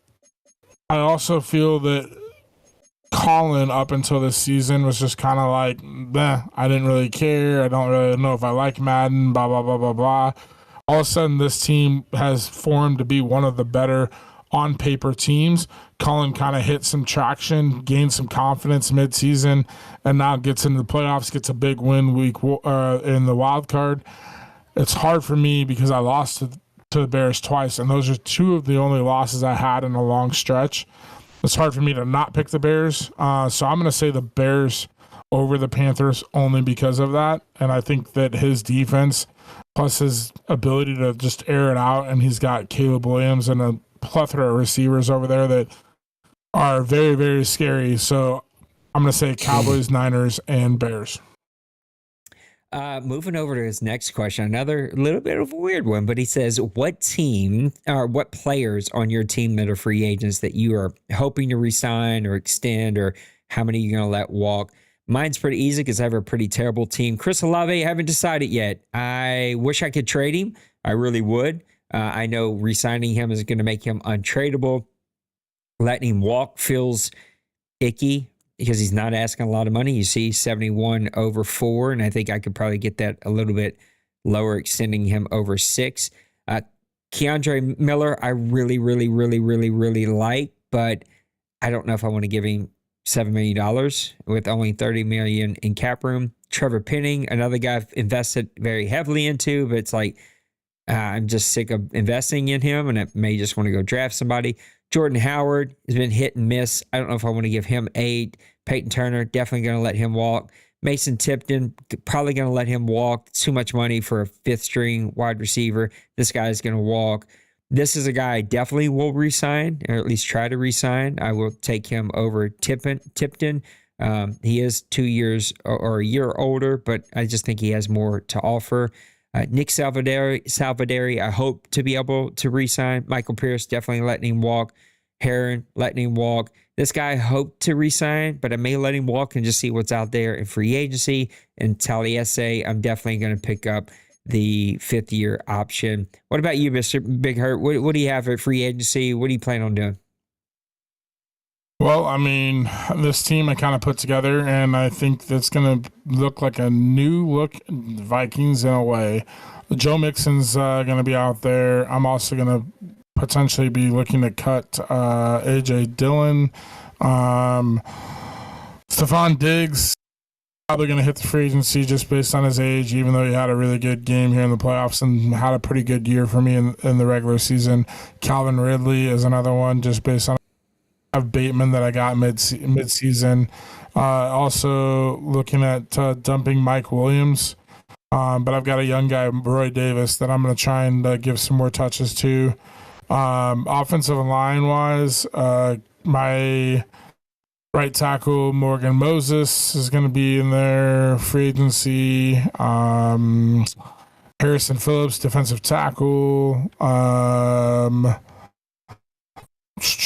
I also feel that Colin up until this season was just kind of like, I didn't really care. I don't really know if I like Madden, blah, blah, blah, blah, blah. All of a sudden, this team has formed to be one of the better on-paper teams. Colin kind of hit some traction, gained some confidence mid-season, and now gets into the playoffs, gets a big win week in the wild card. It's hard for me because I lost to the Bears twice, and those are 2 of the only losses I had in a long stretch. It's hard for me to not pick the Bears. So I'm going to say the Bears over the Panthers only because of that. And I think that his defense plus his ability to just air it out, and he's got Caleb Williams and a plethora of receivers over there that are very, very scary. So I'm going to say Cowboys, Niners, and Bears. Moving over to his next question, another little bit of a weird one, but he says, what team or what players on your team that are free agents that you are hoping to resign or extend, or how many you're going to let walk? Mine's pretty easy because I have a pretty terrible team. Chris Olave, haven't decided yet. I wish I could trade him. I really would. I know resigning him is going to make him untradeable. Letting him walk feels icky because he's not asking a lot of money. You see 71 over 4, and I think I could probably get that a little bit lower, extending him over 6. Keandre Miller, I really, really, really, really, really like, but I don't know if I want to give him $7 million with only $30 million in cap room. Trevor Penning, another guy I've invested very heavily into, but it's like I'm just sick of investing in him, and I may just want to go draft somebody. Jordan Howard has been hit and miss. I don't know if I want to give him 8. Peyton Turner, definitely going to let him walk. Mason Tipton, probably going to let him walk. Too much money for a 5th-string wide receiver. This guy's going to walk. This is a guy I definitely will re-sign, or at least try to re-sign. I will take him over Tipton. He is 2 years or a year older, but I just think he has more to offer. Nick Salvaderi, I hope to be able to re-sign. Michael Pierce, definitely letting him walk. Heron, letting him walk. This guy I hope to re-sign, but I may let him walk and just see what's out there in free agency. And Taliesin, I'm definitely going to pick up the 5th-year option. What about you, Mr. Big Hurt? What do you have at free agency? What do you plan on doing? Well, I mean, this team I kind of put together, and I think that's going to look like a new look Vikings in a way. Joe Mixon's going to be out there. I'm also going to potentially be looking to cut A.J. Dillon. Stephon Diggs probably going to hit the free agency just based on his age, even though he had a really good game here in the playoffs and had a pretty good year for me in the regular season. Calvin Ridley is another one just based on Bateman that I got mid-season. Also looking at dumping Mike Williams. But I've got a young guy, Roy Davis, that I'm going to try and give some more touches to. Offensive line-wise, my right tackle, Morgan Moses, is going to be in there. Free agency. Harrison Phillips, defensive tackle.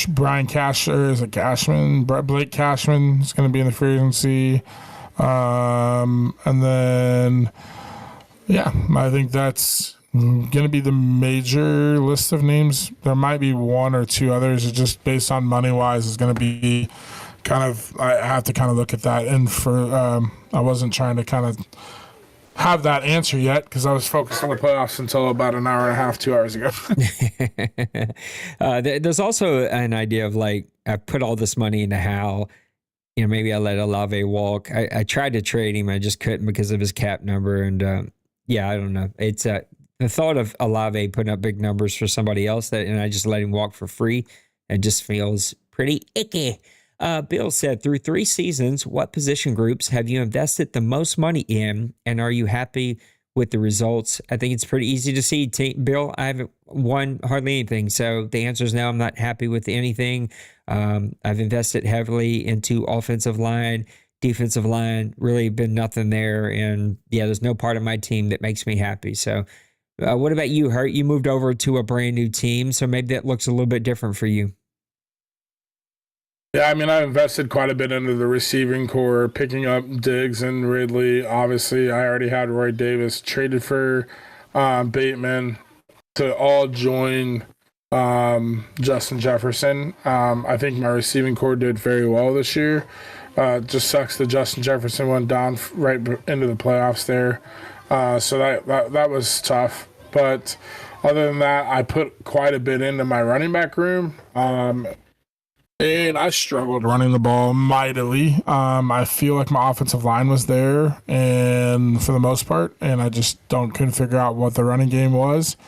Brian Cashman is a Cashman. Blake Cashman is going to be in the free agency. And then, yeah, I think that's going to be the major list of names. There might be 1 or 2 others. It's just based on money-wise is going to be kind of, I have to kind of look at that. And for, I wasn't trying to kind of have that answer yet because I was focused on the playoffs until about an hour and a half, 2 hours ago. There's also an idea of like, I put all this money into Hal. Maybe I let Olave walk. I tried to trade him. I just couldn't because of his cap number. And I don't know. It's the thought of Olave putting up big numbers for somebody else and I just let him walk for free. It just feels pretty icky. Bill said, through 3 seasons, what position groups have you invested the most money in, and are you happy with the results? I think it's pretty easy to see. Bill, I haven't won hardly anything, so the answer is no, I'm not happy with anything. I've invested heavily into offensive line, defensive line, really been nothing there, and there's no part of my team that makes me happy. So what about you, Hurt? You moved over to a brand new team, so maybe that looks a little bit different for you. Yeah, I mean, I invested quite a bit into the receiving core, picking up Diggs and Ridley. Obviously, I already had Roy Davis, traded for Bateman to all join Justin Jefferson. I think my receiving core did very well this year. Just sucks that Justin Jefferson went down right into the playoffs there. So that was tough. But other than that, I put quite a bit into my running back room. And I struggled running the ball mightily. I feel like my offensive line was there, and for the most part, and I just couldn't figure out what the running game was.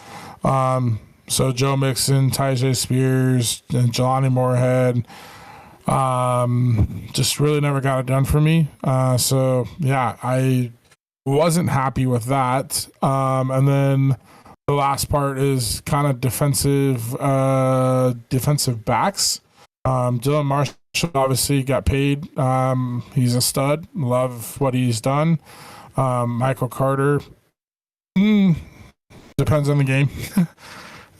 So Joe Mixon, Tyjae Spears, and Jelani Moorhead, just really never got it done for me. So yeah, I wasn't happy with that. And then the last part is kind of defensive backs. Dylan Marshall obviously got paid. He's a stud. Love what he's done. Michael Carter, depends on the game.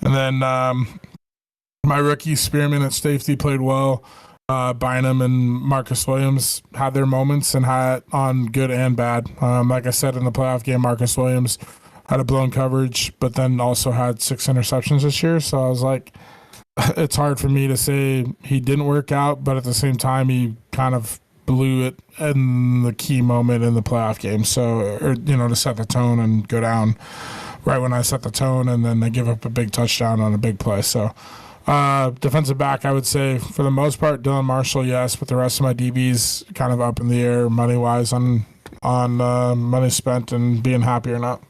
And then my rookie Spearman at safety played well. Bynum and Marcus Williams had their moments and had on good and bad. Like I said in the playoff game, Marcus Williams had a blown coverage, but then also had 6 interceptions this year. So I was like, it's hard for me to say he didn't work out, but at the same time, he kind of blew it in the key moment in the playoff game. So, to set the tone and go down right when I set the tone, and then they give up a big touchdown on a big play. So, Defensive back, I would say for the most part, Dylan Marshall, yes, but the rest of my DBs kind of up in the air money wise on money spent and being happy or not.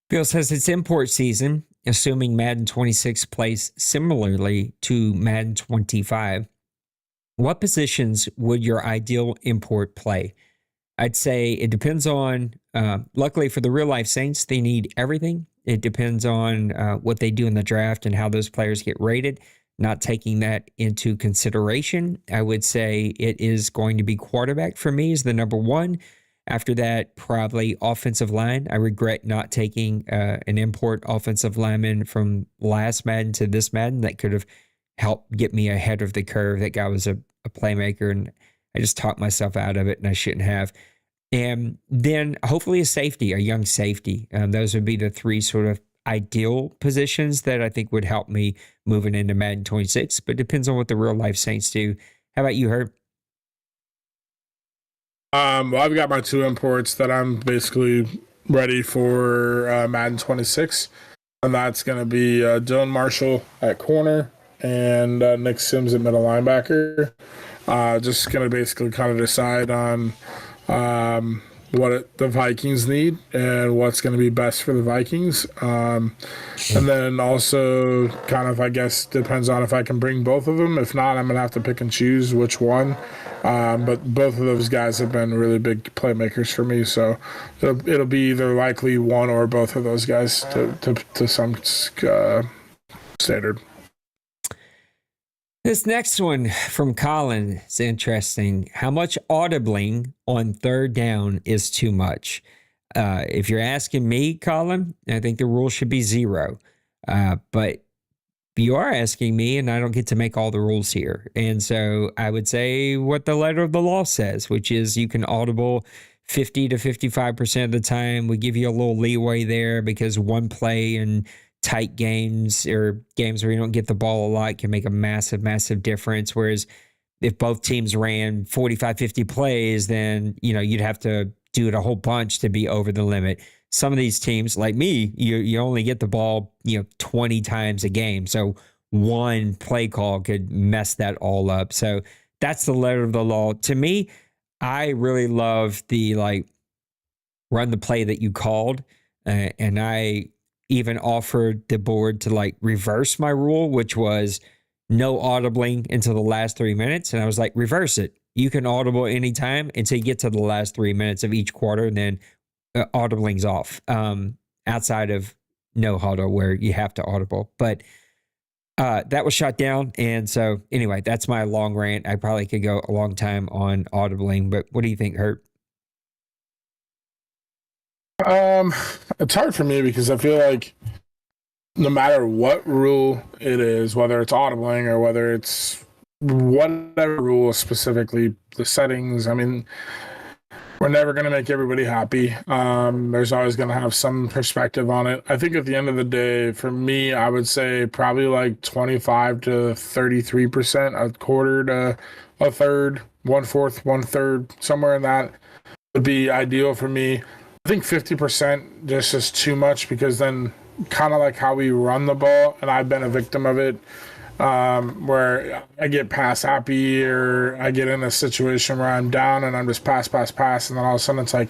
Bill says it's import season, assuming Madden 26 plays similarly to Madden 25. What positions would your ideal import play? I'd say it depends on, luckily for the real life Saints, they need everything. It depends on what they do in the draft and how those players get rated. Not taking that into consideration, I would say it is going to be quarterback for me is the number one. After that, probably offensive line. I regret not taking an import offensive lineman from last Madden to this Madden. That could have helped get me ahead of the curve. That guy was a playmaker, and I just talked myself out of it, and I shouldn't have. And then hopefully a safety, a young safety. Those would be the three sort of ideal positions that I think would help me moving into Madden 26, but it depends on what the real life Saints do. How about you, Herb? Well, I've got my two imports that I'm basically ready for Madden 26, and that's going to be Dylan Marshall at corner and Nick Sims at middle linebacker. Just going to basically kind of decide on what the Vikings need and what's going to be best for the Vikings. And then also kind of, I guess, depends on if I can bring both of them. If not, I'm going to have to pick and choose which one. But both of those guys have been really big playmakers for me. So it'll be either likely one or both of those guys to some standard. This next one from Colin is interesting. How much audibling on third down is too much? If you're asking me, Colin, I think the rule should be 0. But you are asking me, and I don't get to make all the rules here. And so I would say what the letter of the law says, which is you can audible 50 to 55% of the time. We give you a little leeway there because one play and tight games or games where you don't get the ball a lot can make a massive, massive difference. Whereas if both teams ran 45, 50 plays, then, you'd have to do it a whole bunch to be over the limit. Some of these teams, like me, you only get the ball, 20 times a game. So one play call could mess that all up. So that's the letter of the law. To me, I really love the run the play that you called. And I even offered the board to reverse my rule, which was no audibling until the last 3 minutes. And I was like, reverse it. You can audible anytime until you get to the last 3 minutes of each quarter, and then audibling's off, outside of no huddle where you have to audible. But that was shot down. And so anyway, that's my long rant. I probably could go a long time on audibling, but what do you think, Hurt? It's hard for me because I feel like no matter what rule it is, whether it's audibling or whether it's whatever rule, specifically the settings, I mean, we're never going to make everybody happy. There's always going to have some perspective on it. I think at the end of the day, for me, I would say probably 25 to 33%, a quarter to a third, 1/4, 1/3, somewhere in that would be ideal for me. I think 50% just is too much because then kind of like how we run the ball, and I've been a victim of it, where I get pass happy or I get in a situation where I'm down and I'm just pass, and then all of a sudden it's like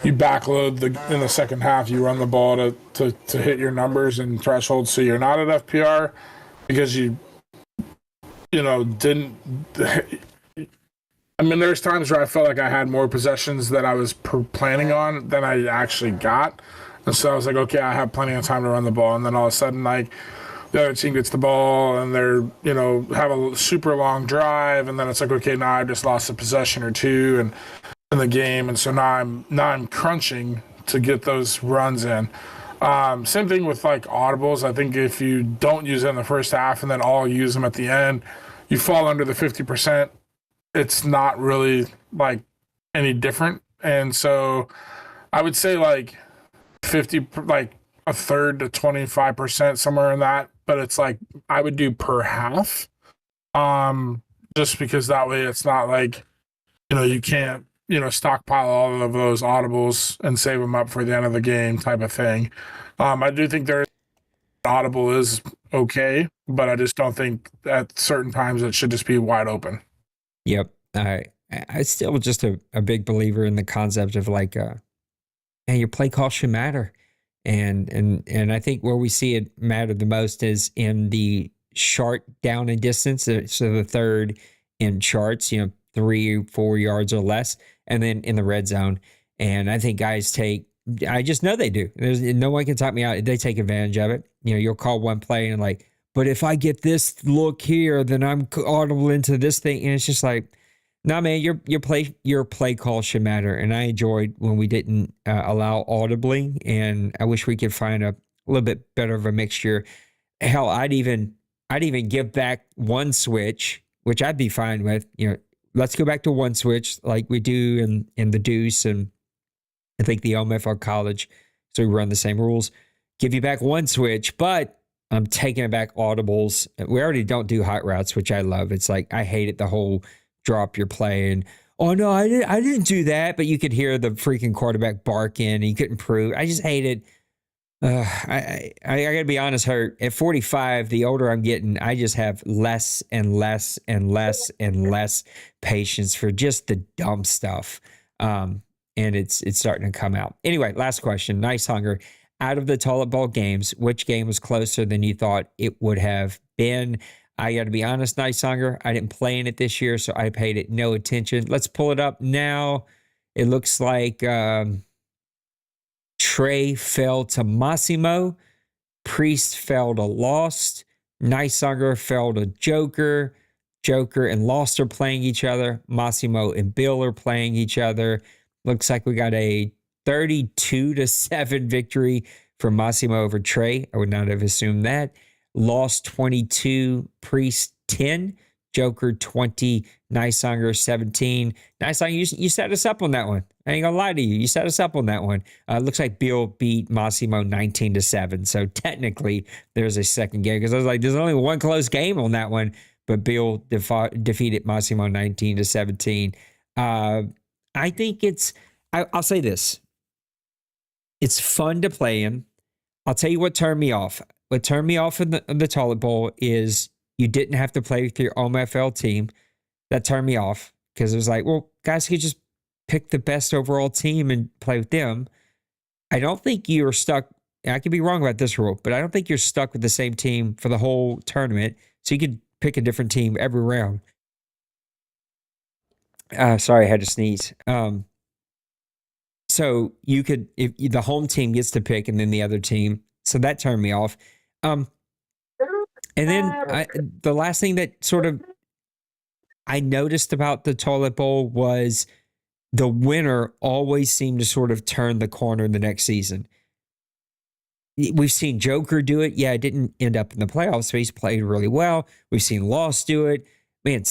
you backload in the second half, you run the ball to hit your numbers and thresholds, so you're not at FPR because you didn't. I mean, there's times where I felt like I had more possessions that I was planning on than I actually got. And so I was like, okay, I have plenty of time to run the ball. And then all of a sudden, the other team gets the ball and they're, have a super long drive. And then it's like, okay, now I just lost a possession or two and in the game. And so now I'm crunching to get those runs in. Same thing with audibles. I think if you don't use it in the first half and then all use them at the end, you fall under the 50%. It's not really any different. And so I would say 50, a third to 25%, somewhere in that. But it's I would do per half, just because that way it's not you can't, stockpile all of those audibles and save them up for the end of the game type of thing. I do think audible is okay but I just don't think at certain times it should just be wide open. Yep. I still just a big believer in the concept of like, hey, your play call should matter. And I think where we see it matter the most is in the short down and distance. So the third in charts, 3-4 yards or less, and then in the red zone. And I think guys I just know they do. There's no one can talk me out. They take advantage of it. You'll call one play and like, but if I get this look here, then I'm audible into this thing. And it's just like, no, man, your play call should matter. And I enjoyed when we didn't allow audibling, and I wish we could find a little bit better of a mixture. Hell, I'd even give back one switch, which I'd be fine with. Let's go back to one switch like we do in the Deuce and I think the OMFL college. So we run the same rules. Give you back one switch, but I'm taking it back audibles. We already don't do hot routes, which I love. It's like I hate it, the whole drop your play and oh no, I didn't do that, but you could hear the freaking quarterback barking and he couldn't prove. I just hate it. I gotta be honest, Hurt. At 45, the older I'm getting, I just have less and less and less and less patience for just the dumb stuff. And it's starting to come out. Anyway, last question. Nice Hunger. Out of the toilet bowl games, which game was closer than you thought it would have been? I got to be honest, Nice Hunger, I didn't play in it this year, so I paid it no attention. Let's pull it up now. It looks like Trey fell to Massimo. Priest fell to Lost. Nice Hunger fell to Joker. Joker and Lost are playing each other. Massimo and Bill are playing each other. Looks like we got a 32-7 victory for Massimo over Trey. I would not have assumed that. Lost 22, Priest 10, Joker 20, Nice Hunger 17. Nice Hunger, you set us up on that one. I ain't gonna lie to you. You set us up on that one. Looks like Bill beat Massimo 19-7. So technically, there's a second game because I was like, there's only one close game on that one. But Bill defeated Massimo 19-17. I think I'll say this. It's fun to play in. I'll tell you what turned me off. What turned me off in the toilet bowl is you didn't have to play with your OMFL team. That turned me off because it was like, well, guys could just pick the best overall team and play with them. I don't think you're stuck. I could be wrong about this rule, but I don't think you're stuck with the same team for the whole tournament. So you could pick a different team every round. Sorry, I had to sneeze. So you could, if the home team gets to pick and then the other team. So that turned me off. And then the last thing that sort of I noticed about the toilet bowl was the winner always seemed to sort of turn the corner in the next season. We've seen Joker do it. Yeah, it didn't end up in the playoffs, but he's played really well. We've seen Lost do it. Man,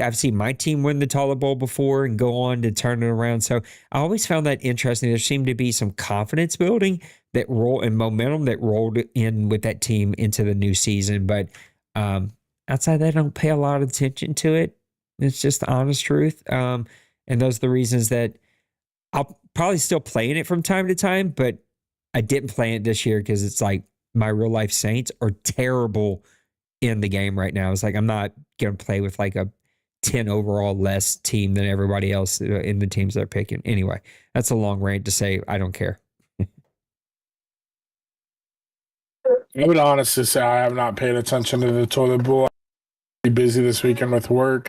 I've seen my team win the toilet bowl before and go on to turn it around. So I always found that interesting. There seemed to be some confidence building and momentum that rolled in with that team into the new season. But outside that, I don't pay a lot of attention to it. It's just the honest truth. And those are the reasons that I'll probably still play in it from time to time, but I didn't play it this year because it's like my real life Saints are terrible in the game right now. It's like I'm not going to play with like a 10 overall less team than everybody else in the teams they're picking. Anyway, that's a long rant to say I don't care. I would honestly say I have not paid attention to the toilet bowl. I'm busy this weekend with work.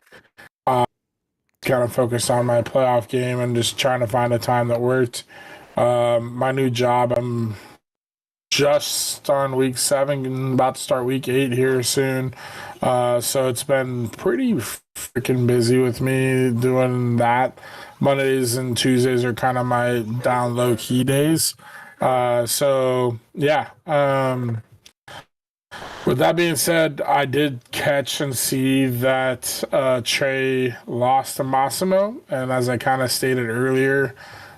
Kind of focused on my playoff game and just trying to find a time that worked. My new job, I'm just on week 7 and about to start week 8 here soon. So it's been pretty freaking busy with me doing that. Mondays and Tuesdays are kind of my down low key days. So yeah. With that being said, I did catch and see that Trey lost to Massimo. And as I kind of stated earlier,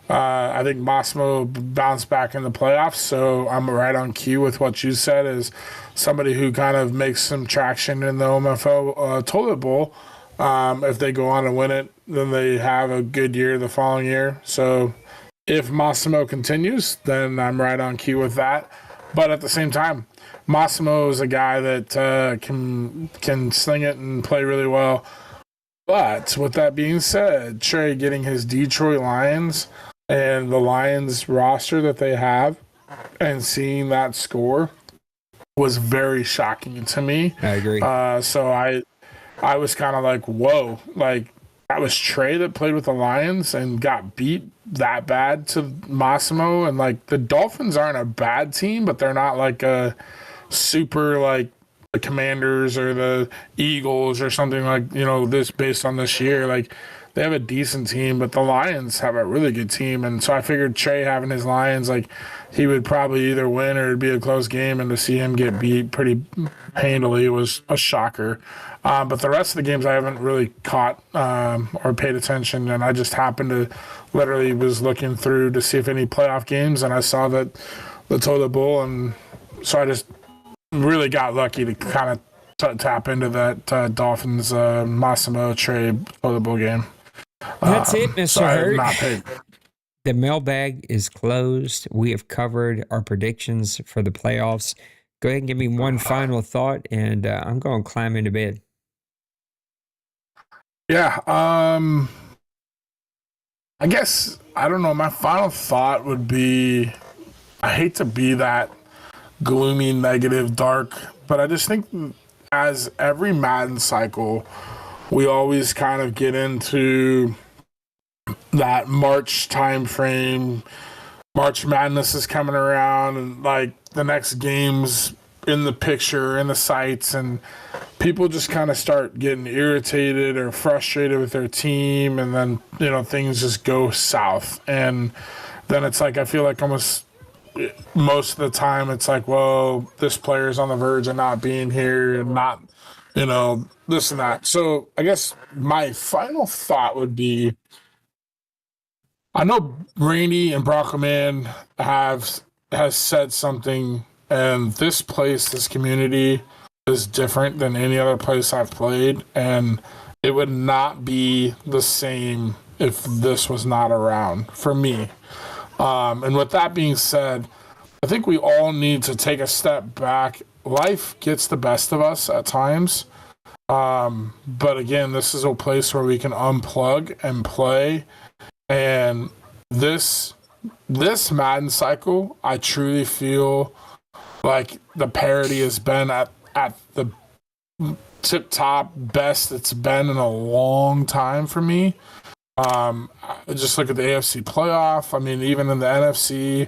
I think Massimo bounced back in the playoffs. So I'm right on cue with what you said as somebody who kind of makes some traction in the OMFL toilet bowl. If they go on and win it, then they have a good year the following year. So if Massimo continues, then I'm right on cue with that. But at the same time, Massimo is a guy that can sling it and play really well. But with that being said, Trey getting his Detroit Lions and the Lions roster that they have and seeing that score was very shocking to me. I agree. So I was kind of like, whoa, like that was Trey that played with the Lions and got beat that bad to Massimo. And like the Dolphins aren't a bad team, but they're not like a super like the Commanders or the Eagles or something like, this based on this year. Like they have a decent team, but the Lions have a really good team. And so I figured Trey having his Lions, like he would probably either win or it'd be a close game. And to see him get beat pretty handily was a shocker. But the rest of the games I haven't really caught or paid attention. And I just happened to literally was looking through to see if any playoff games. And I saw that the Toilet Bowl. And so I just really got lucky to kind of tap into that Dolphins Massimo Trey Toilet Bowl game. That's it, Mr. So I have Hurt. not paid. The mailbag is closed. We have covered our predictions for the playoffs. Go ahead and give me one final thought, and I'm going to climb into bed. Yeah. I guess, I don't know. My final thought would be, I hate to be that gloomy, negative, dark, but I just think as every Madden cycle, we always kind of get into that March time frame. March Madness is coming around, and like the next game's in the picture, in the sights, and people just kind of start getting irritated or frustrated with their team, and then things just go south. And then it's like I feel like almost most of the time it's like, well, this player's on the verge of not being here and not, this and that. So I guess my final thought would be, I know Randy and Bronco Man has said something, and this place, this community is different than any other place I've played, and it would not be the same if this was not around for me. And with that being said, I think we all need to take a step back. Life gets the best of us at times. But again, this is a place where we can unplug and play. And this Madden cycle, I truly feel like the parity has been at the tip top best it's been in a long time for me. Just look at the AFC playoff. I mean, even in the NFC,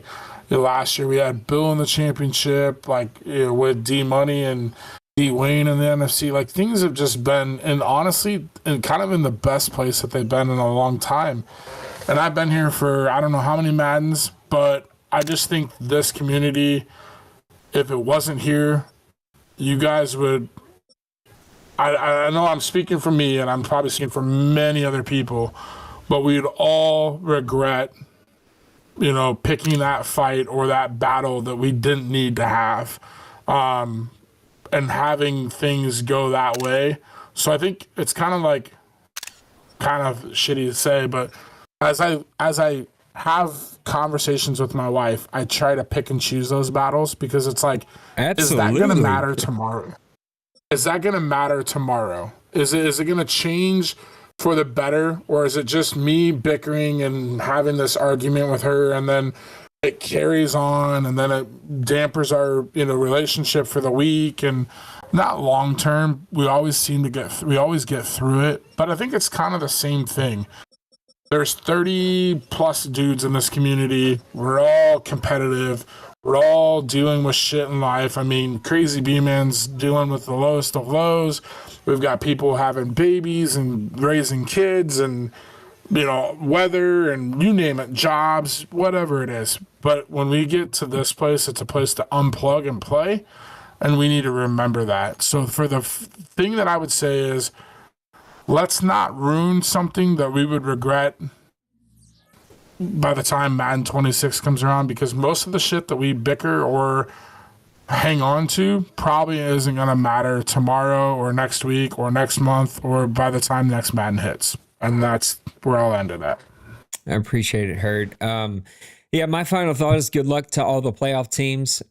last year we had Bill in the championship, with D Money and D Wayne in the NFC. Like things have just been, and honestly, and kind of in the best place that they've been in a long time. And I've been here for I don't know how many Maddens, but I just think this community, if it wasn't here, you guys would. I know I'm speaking for me, and I'm probably speaking for many other people, but we'd all regret, picking that fight or that battle that we didn't need to have, and having things go that way. So I think it's kind of shitty to say, but as I have conversations with my wife, I try to pick and choose those battles because it's like, Absolutely. Is that going to matter tomorrow? Is that going to matter tomorrow? Is it going to change for the better, or is it just me bickering and having this argument with her, and then it carries on, and then it dampers our relationship for the week, and not long term. We always get through it, but I think it's kind of the same thing. There's 30 plus dudes in this community. We're all competitive. We're all dealing with shit in life. I mean, Crazy B-Man's dealing with the lowest of lows. We've got people having babies and raising kids and, weather and you name it, jobs, whatever it is. But when we get to this place, it's a place to unplug and play, and we need to remember that. So for the thing that I would say is, let's not ruin something that we would regret by the time Madden 26 comes around, because most of the shit that we bicker or hang on to probably isn't going to matter tomorrow or next week or next month or by the time next Madden hits. And that's where I'll end it at. I appreciate it, Hurt. My final thought is good luck to all the playoff teams.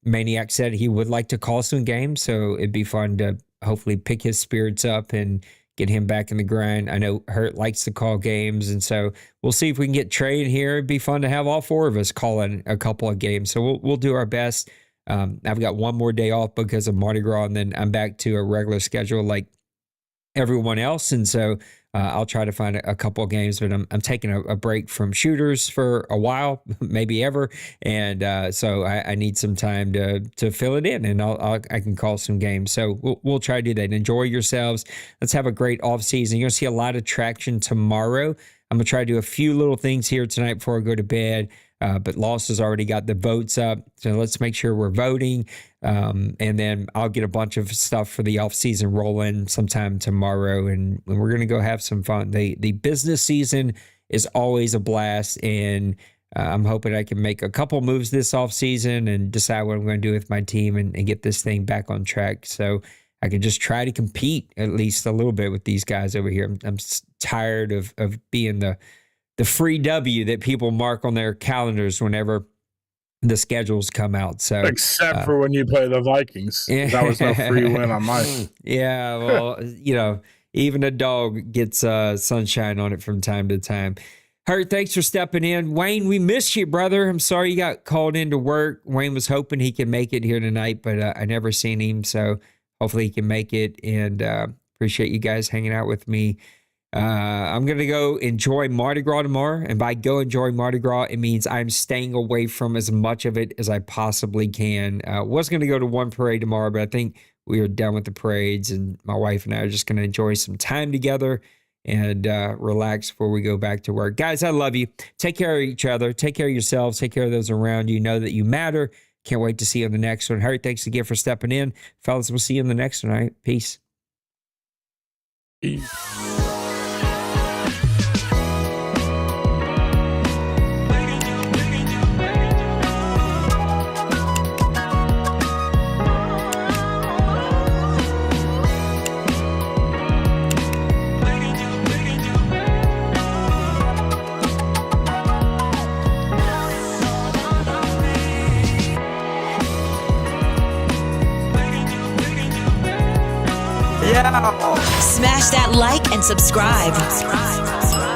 Maniac said he would like to call some games, so it'd be fun to hopefully pick his spirits up and get him back in the grind. I know Hurt likes to call games, and so we'll see if we can get Trey in here. It'd be fun to have all four of us calling a couple of games, so we'll do our best. I've got one more day off because of Mardi Gras, and then I'm back to a regular schedule like everyone else, and so I'll try to find a couple of games, but I'm taking a break from shooters for a while, maybe ever, and so I need some time to fill it in, and I can call some games. So we'll try to do that. Enjoy yourselves. Let's have a great off season. You're gonna see a lot of traction tomorrow. I'm gonna try to do a few little things here tonight before I go to bed. But Lost has already got the votes up, so let's make sure we're voting. And then I'll get a bunch of stuff for the off-season rolling sometime tomorrow, and we're going to go have some fun. The business season is always a blast, and I'm hoping I can make a couple moves this off-season and decide what I'm going to do with my team and get this thing back on track so I can just try to compete at least a little bit with these guys over here. I'm tired of being the free W that people mark on their calendars whenever the schedules come out. So except for when you play the Vikings, that was no free win on mine. Yeah, well, even a dog gets sunshine on it from time to time. Hurt, thanks for stepping in. Wayne, we missed you, brother. I'm sorry you got called into work. Wayne was hoping he could make it here tonight, but I never seen him, so hopefully he can make it, and appreciate you guys hanging out with me. I'm going to go enjoy Mardi Gras tomorrow. And by go enjoy Mardi Gras, it means I'm staying away from as much of it as I possibly can. Was going to go to one parade tomorrow, but I think we are done with the parades. And my wife and I are just going to enjoy some time together and relax before we go back to work. Guys, I love you. Take care of each other. Take care of yourselves. Take care of those around you. Know that you matter. Can't wait to see you on the next one. Harry, thanks again for stepping in. Fellas, we'll see you in the next one, all right? Peace. Peace. Smash that like and subscribe.